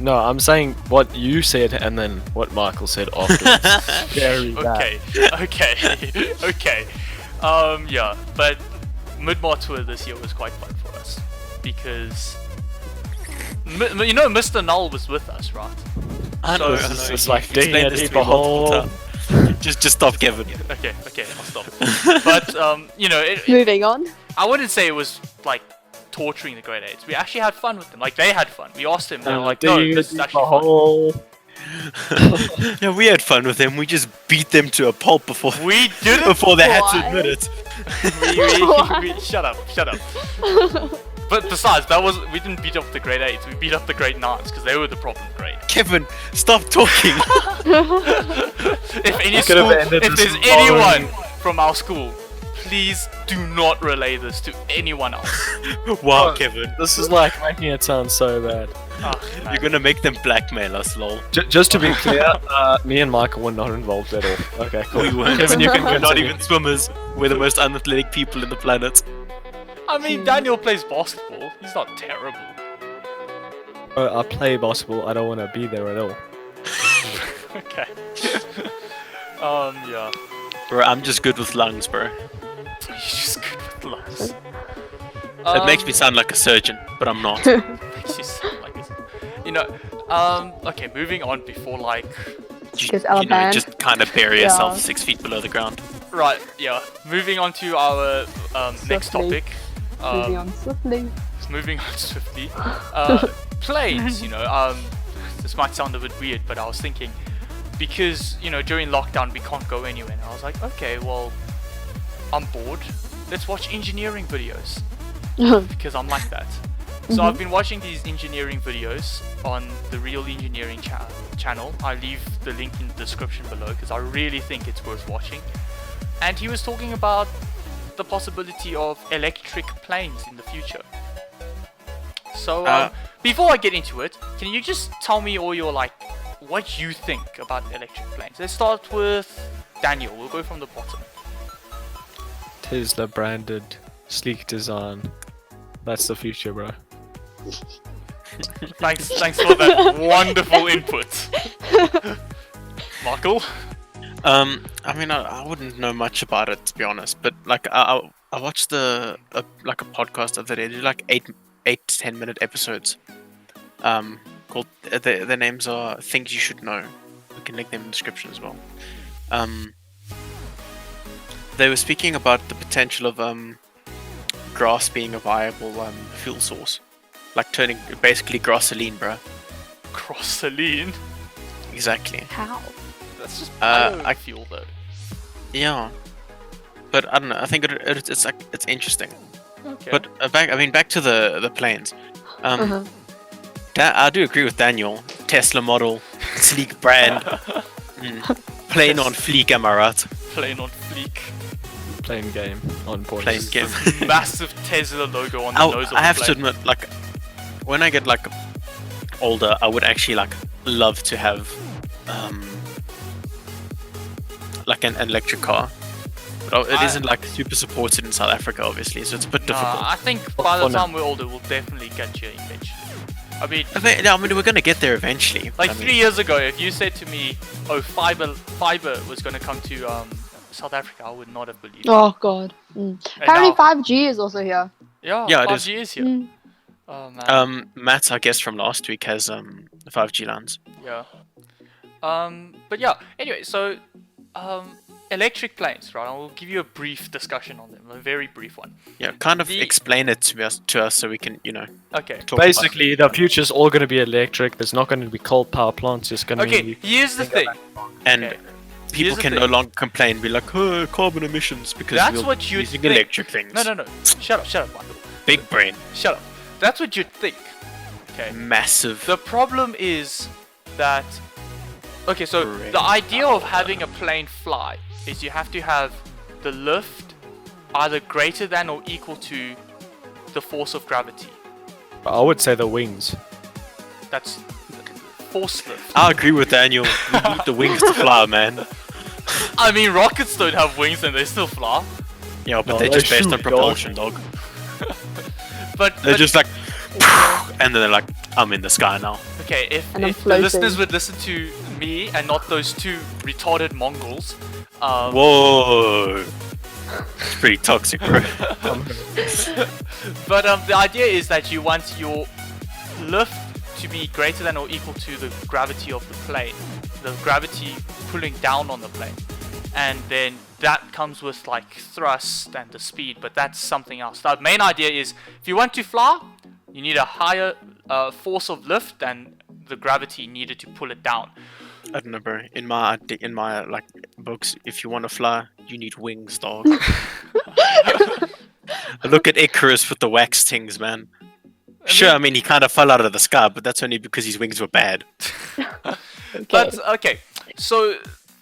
No, I'm saying what you said and then what Michael said afterwards. Very bad. Okay. Yeah, but Mid-Mar tour this year was quite fun for us because you know Mr. Null was with us, right? I know. So- I It's know. just You like explained digging a this to deeper me multiple hole. times. Just stop, Kevin. Okay, I'll stop. But you know, Moving on. I wouldn't say it was like torturing the grade 8s. We actually had fun with them. Like they had fun. We asked them, they were like, no, Digging a this is deeper actually fun. hole. Yeah, we had fun with them. We just beat them to a pulp before We did it. before they had to Why? admit it. we shut up. But besides, we didn't beat up the grade 8s. We beat up the grade 9s because they were the problem grade. Kevin, stop talking. If Could have ended if this there's morning. anyone from our school, please do not relay this to anyone else. Wow, Kevin. This is like making it sound so bad. Ah, man. You're gonna make them blackmail us, lol. Just to be clear, me and Michael were not involved at all. Okay, cool. We weren't. Kevin, you can We're not continue. even swimmers. We're the most unathletic people in the planet. I mean, Daniel plays basketball. He's not terrible. I play basketball. I don't want to be there at all. Okay. Yeah. Bro, I'm just good with lungs, bro. He's just good with lungs. It makes me sound like a surgeon, but I'm not. Makes you sound like you know. Okay, moving on before like. Because You know, Alabama. just kind of bury yourself Yeah. 6 feet below the ground. Right. Yeah. Moving on to our next Swiftly. topic. Moving on swiftly. Moving on swiftly. Planes, you know, this might sound a bit weird, but I was thinking, because, you know, during lockdown we can't go anywhere, and I was like, okay, well, I'm bored, let's watch engineering videos, because I'm like that. So I've been watching these engineering videos on the Real Engineering channel. I leave the link in the description below because I really think it's worth watching. And he was talking about the possibility of electric planes in the future. So before I get into it, can you just tell me all your what you think about electric planes? Let's start with Daniel. We'll go from the bottom. Tesla branded, sleek design. That's the future, bro. Thanks for that wonderful input. Michael? I mean, I wouldn't know much about it, to be honest, but I watched a podcast of it. They did 8 to 10 minute episodes. Called the names are Things You Should Know. We can link them in the description as well. They were speaking about the potential of grass being a viable fuel source, turning basically grassoline, bro. Grassoline? Exactly. How? That's just I fuel though. Yeah, but I don't know. I think it's interesting. Okay. But back to the planes. I do agree with Daniel. Tesla model, sleek brand, plane on fleek, am I right? Plane on fleek. Plain game on point. Plain game. Massive Tesla logo on the nose of the I have to plane. admit, when I get older, I would actually love to have an electric car. But it isn't super supported in South Africa, obviously, so it's a bit difficult. I think by the time we're older, we'll definitely get you eventually. I mean, we're gonna get there eventually. 3 years ago, if you said to me, "Oh, fiber was going to come to South Africa," I would not have believed. Oh god. Apparently 5G is also here. Yeah, Yeah, it 5G is here. Oh man. Matt, I guess from last week has 5G lines. Yeah. But yeah. Anyway, so electric planes, right? I will give you a brief discussion on them, a very brief one. Yeah, kind of explain it to us so we can, Okay. talk Basically, the future's all going to be electric. There's not going to be coal power plants. It's going to Okay. be Here's the thing. and Okay. people Here's the can thing. no longer complain, be like, oh, carbon emissions because That's we're what you'd using think. electric things. No. Shut up, Michael. Big brain, Shut up. That's what you'd think. Okay. massive. The problem is that okay, so Brain the idea of having a plane fly is you have to have the lift either greater than or equal to the force of gravity. I would say the wings. That's force lift. I agree with Daniel. You need the wings to fly, man. I mean, rockets don't have wings and they still fly. Yeah, but No, they're they just based on shoot, propulsion, dog. But They're just and then they're like, I'm in the sky now. okay, if And I'm the listeners floating. would listen to me and not those two retarded Mongols, Whoa. It's pretty toxic, bro. but the idea is that you want your lift to be greater than or equal to the gravity of the plane, the gravity pulling down on the plane, and then that comes with thrust and the speed, but that's something else. The main idea is if you want to fly, you need a higher force of lift than the gravity needed to pull it down. I don't know, bro. In my books, if you want to fly, you need wings, dog. Look at Icarus with the wax things, man. Sure, I mean he kind of fell out of the sky, but that's only because his wings were bad. But okay, so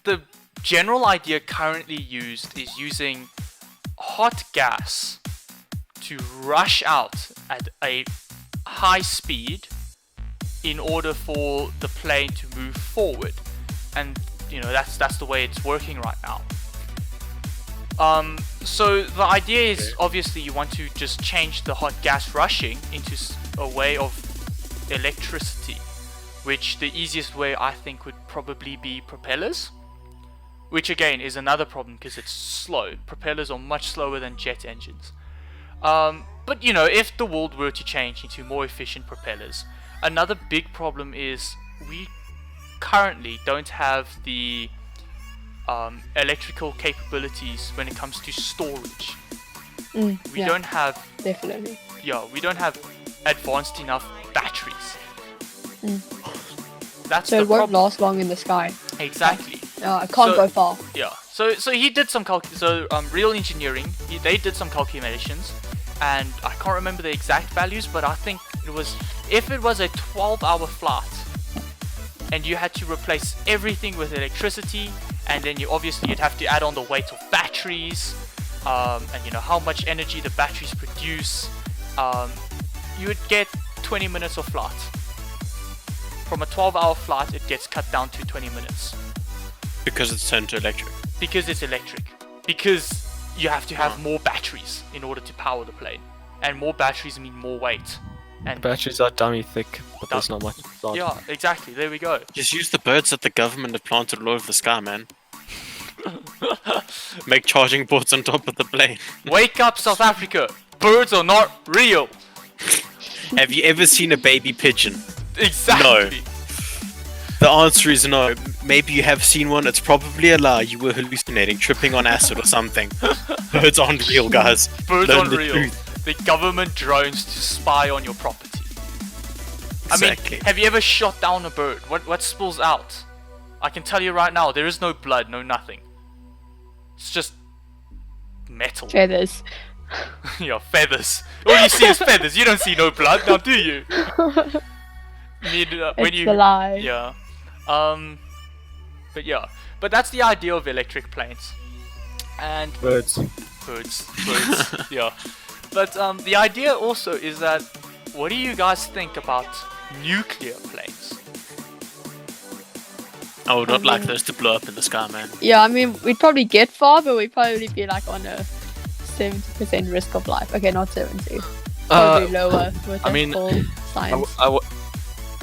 the general idea currently used is using hot gas to rush out at a high speed in order for the plane to move forward, and that's the way it's working right now. So the idea is obviously you want to just change the hot gas rushing into a way of electricity, which the easiest way I think would probably be propellers, which again is another problem because it's slow. Propellers are much slower than jet engines. But if the world were to change into more efficient propellers, another big problem is we currently don't have the electrical capabilities when it comes to storage. We don't have Definitely. we don't have advanced enough batteries. That's So the it won't problem. last long in the sky. Exactly. It can't So- go far. Yeah. So he did some Real Engineering. They did some calculations, and I can't remember the exact values, but I think it was, if it was a 12-hour flight and you had to replace everything with electricity, and then you'd have to add on the weight of batteries, and you know how much energy the batteries produce, you would get 20 minutes of flight. From a 12-hour flight, it gets cut down to 20 minutes. Because it's turned to electric. Because it's electric. Because you have to have more batteries in order to power the plane. And more batteries mean more weight. And Batteries are dummy thick, but there's not much inside. yeah, exactly. There we go. Just use the birds that the government have planted all over the sky, man. Make charging ports on top of the plane. Wake up, South Africa. Birds are not real. Have you ever seen a baby pigeon? Exactly. The answer is no. Maybe you have seen one, it's probably a lie. You were hallucinating, tripping on acid or something. Birds aren't real, guys. Birds Learn aren't the real. truth. The government drones to spy on your property. Exactly. I mean, have you ever shot down a bird? What spills out? I can tell you right now, there is no blood, no nothing. It's just metal. Feathers. Yeah, feathers. All you see is feathers. You don't see no blood, now do you? When It's a lie. Yeah. But yeah. But that's the idea of electric planes. And Birds. birds. Yeah. But the idea also is that, what do you guys think about nuclear planes? I would not like those to blow up in the sky, man. Yeah, I mean, we'd probably get far, but we'd probably be like on a 70% risk of life. Okay, not 70. Probably lower with I mean, full science.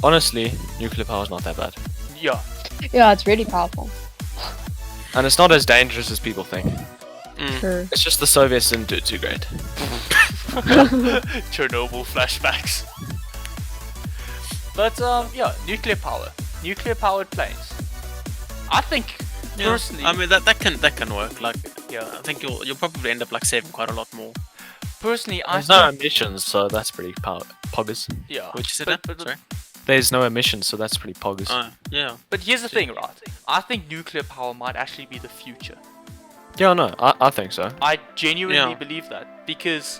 Honestly, nuclear power is not that bad. Yeah. Yeah, it's really powerful. And it's not as dangerous as people think. True. It's just the Soviets didn't do it too great. Chernobyl flashbacks. But yeah, nuclear power. Nuclear powered planes. I think personally, I mean that can work. Like, yeah. I think you'll probably end up like saving quite a lot more. Personally, I There's no think, emissions, so that's pretty poggers. yeah. Which is it? But- Sorry. There's no emissions, so that's pretty poggers. Yeah. But here's the thing, right? I think nuclear power might actually be the future. Yeah, no, I think so. I genuinely Yeah. believe that, because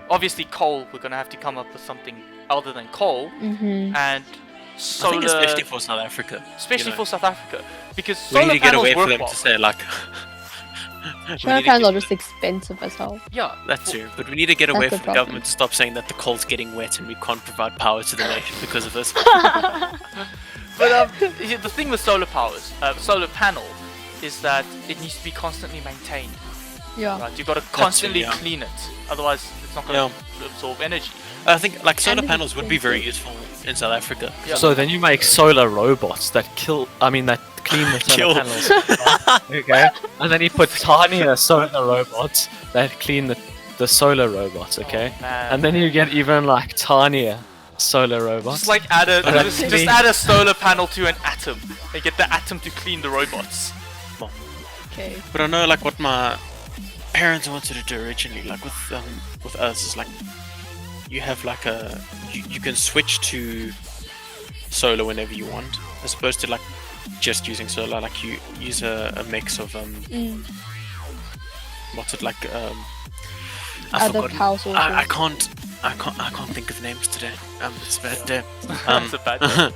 obviously coal, we're gonna have to come up with something other than coal, Mm-hmm. and I solar, think especially for South Africa. especially you know. for South Africa, because We solar need to get panels away work for them well. to say like. we Solar need to panels are get- just expensive as hell. Yeah, That's true, but we need to get away That's the from the problem. government to stop saying that the coal's getting wet and we can't provide power to the nation because of this. But the thing with solar solar panel, is that it needs to be constantly maintained. Yeah. Right, you've got to constantly yeah. clean it, otherwise it's not going to absorb energy. I think like solar it's panels would be very expensive. useful in South Africa. Yeah. So then you make solar robots that that clean the Kill. solar panels. Okay. And then you put tinier solar robots that clean the solar robots, okay? Oh, man. And then you get even like tinier solar robots. Just like add a That's just me. add a solar panel to an atom and get the atom to clean the robots. Okay. But I know like what my parents wanted to do originally, like with us, is like you have like you can switch to solar whenever you want, as opposed to like just using solar. Like you use a mix of what's it like I Other forgot. power sources. I can't think of names today. It's a bad day. That's a bad day.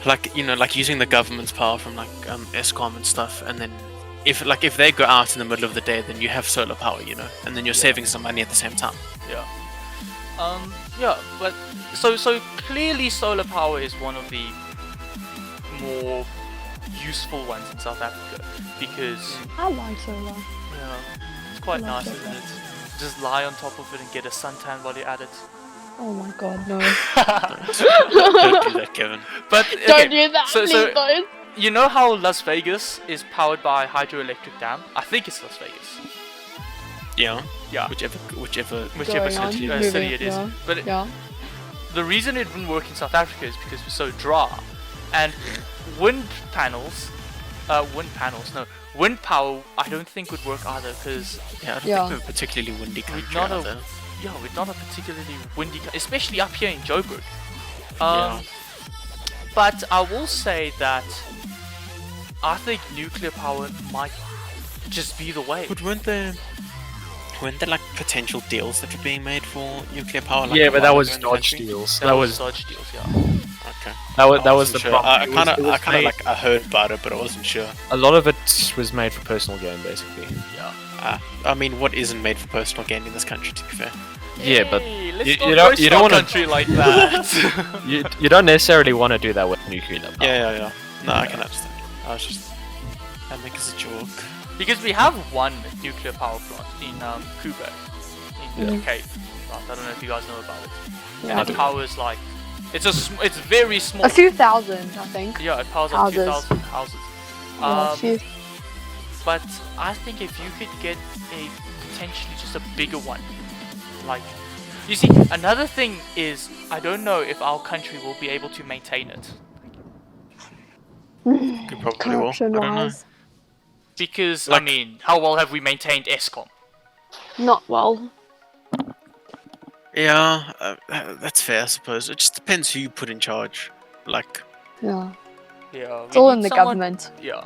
Like like using the government's power from like Eskom and stuff, and then if they go out in the middle of the day, then you have solar power, and then you're saving some money at the same time. Yeah. Yeah, but so clearly solar power is one of the more useful ones in South Africa, because I like solar. it's quite I nice, like isn't solar. it? Just lie on top of it and get a suntan while you're at it. Oh my god, no. Don't do that, Kevin. But Don't okay, do that, so- please so- don't. you know how Las Vegas is powered by a hydroelectric dam? I think it's Las Vegas. Yeah. Yeah. Whichever Whichever Going on, city moving, it is. yeah. But Yeah. the reason it wouldn't work in South Africa is because we're so dry, and wind power I don't think would work either, because Yeah, I don't Yeah. think we're a particularly windy country not a- either. we're not a particularly windy, especially up here in Joburg. Yeah. But I will say that I think nuclear power might just be the way. But weren't there weren't there like potential deals that were being made for nuclear power? Like Yeah, a but that while was ago in the dodge country? deals. That was dodge deals, yeah. Okay. That was I the wasn't sure. problem. I It was- kind of, it was I kind of made- like, I heard about it, but I wasn't sure. A lot of it was made for personal gain, basically. Yeah. I mean, what isn't made for personal gain in this country? To be fair. Yeah, but Hey, let's you- not you don't- roast you don't our wanna- country like that. you don't necessarily want to do that with nuclear power. Yeah. No, I can understand. I was just, I think it's a joke. Because we have one nuclear power plant in Kuwait, in the Mhm. Cape. Right, I don't know if you guys know about it. Yeah. And it powers like, it's it's very small. A few thousand, I think. Yeah, it powers like Houses. 2,000 houses. Yeah, a few. But I think if you could get a potentially just a bigger one, like, you see, another thing is I don't know if our country will be able to maintain it, You probably will. I Corruption don't know. wise, because I Like- mean, how well have we maintained ESCOM? not well. Yeah, that's fair, I suppose. It just depends who you put in charge. Like, Yeah, Yeah, it's all in the government. Yeah.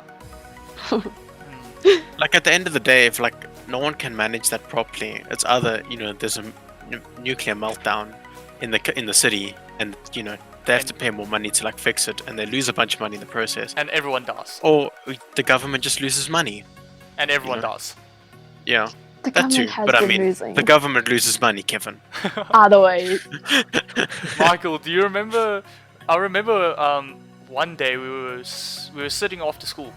like at the end of the day, if like no one can manage that properly, it's either there's a nuclear meltdown in the city, and they have to pay more money to like fix it, and they lose a bunch of money in the process, And everyone does. or the government just loses money. And everyone Yeah. does. Yeah, The that too. government has But I been mean, losing. the government loses money, Kevin. Either way. Michael, do you remember? I remember one day we were sitting after school,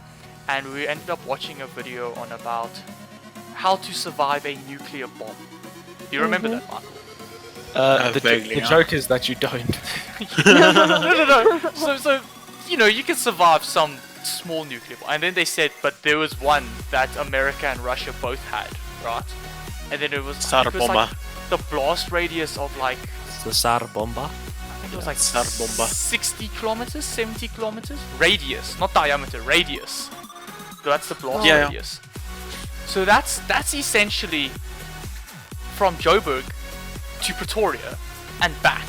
and we ended up watching a video on about how to survive a nuclear bomb. Do you remember that, Michael? Vaguely, The yeah. joke is that you don't. No. So you can survive some small nuclear bomb, and then they said, but there was one that America and Russia both had, right? And then it was Tsar bomba. like the blast radius of like. It's the Tsar Bomba. I think it was like Tsar bomba. 60 kilometers, 70 kilometers? Radius, not diameter, radius. So that's the blast Yeah, yeah. radius. So that's essentially from Joburg to Pretoria and back.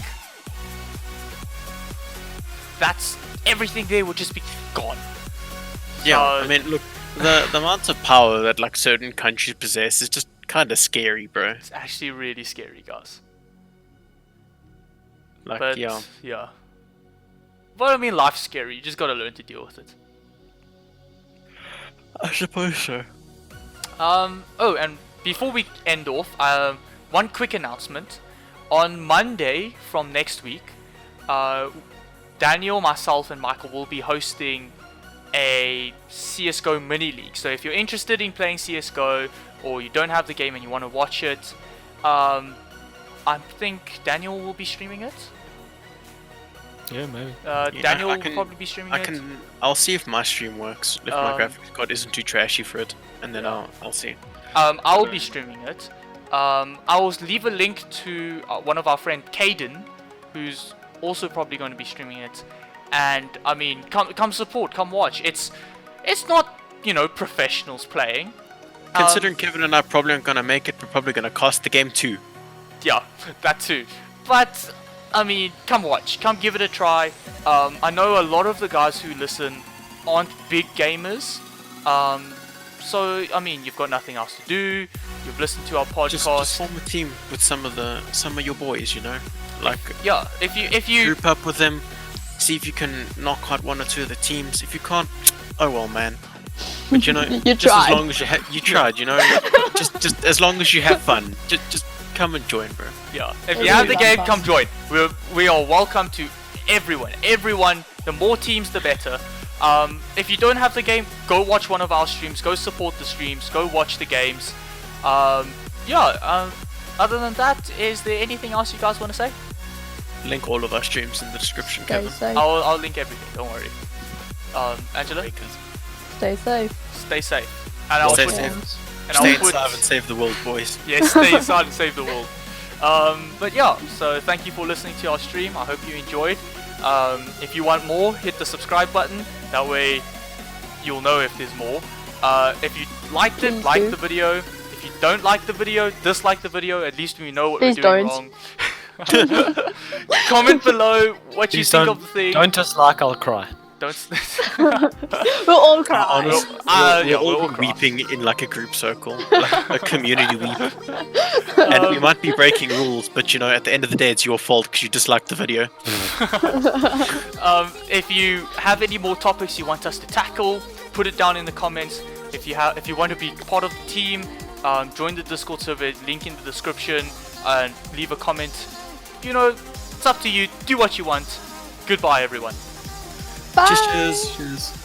That's everything there would just be gone. Yeah, So- I mean, look, the amount of power that like certain countries possess is just kind of scary, bro. It's actually really scary, guys. Like, But yeah. But I mean, life's scary. You just gotta learn to deal with it. I suppose so. Oh, and before we end off, one quick announcement. On Monday from next week, Daniel, myself, and Michael will be hosting a CSGO mini league. So if you're interested in playing CSGO, or you don't have the game and you want to watch it, I think Daniel will be streaming it. Yeah, maybe. Daniel I will can- probably be streaming it. I'll see if my stream works. If my Um, graphics card isn't too trashy for it, and then Yeah. I'll see. I will be streaming it. I will leave a link to one of our friend Caden, who's also probably going to be streaming it. And I mean, come support, come watch. It's not professionals playing. Considering Kevin and I probably aren't gonna make it, we're probably gonna cost the game too. Yeah, that too. But I mean, come watch, come give it a try. I know a lot of the guys who listen aren't big gamers. So I mean, you've got nothing else to do. You've listened to our Just podcast. form a team with some of your boys, like Yeah, if you group up with them, see if you can knock out one or two of the teams. If you can't, oh well, man. But You just tried. as long as you tried, just as long as you have fun, just come and join, bro. Yeah, if It'll you have be the fun game, fun. come join. We are welcome to everyone. Everyone, the more teams, the better. If you don't have the game, go watch one of our streams. Go support the streams. Go watch the games. Other than that, is there anything else you guys want to say? Link all of our streams in the description, Stay Kevin. safe. I'll link everything. Don't worry. Angela, Stay safe. stay safe. And I'll Stay put. safe. And Stay I'll put. inside and save the world, boys. Yes, stay inside and save the world. But yeah, so thank you for listening to our stream. I hope you enjoyed. If you want more, hit the subscribe button. That way you'll know if there's more. If you liked it, Please like do. the video. If you don't like the video, dislike the video. At least we know what Please we're doing don't. wrong. Comment below what you Please think don't- of the thing. Don't dislike, I'll cry. don't. We'll all cry. Honest, Yeah, we're we'll all cry. weeping in like a group circle, like a community weep. And we might be breaking rules, but you know, at the end of the day, it's your fault because you disliked the video. If you have any more topics you want us to tackle, put it down in the comments. If you want to be part of the team, join the Discord server, link in the description, and leave a comment. You know, it's up to you. Do what you want. Goodbye, everyone. Bye. Cheers.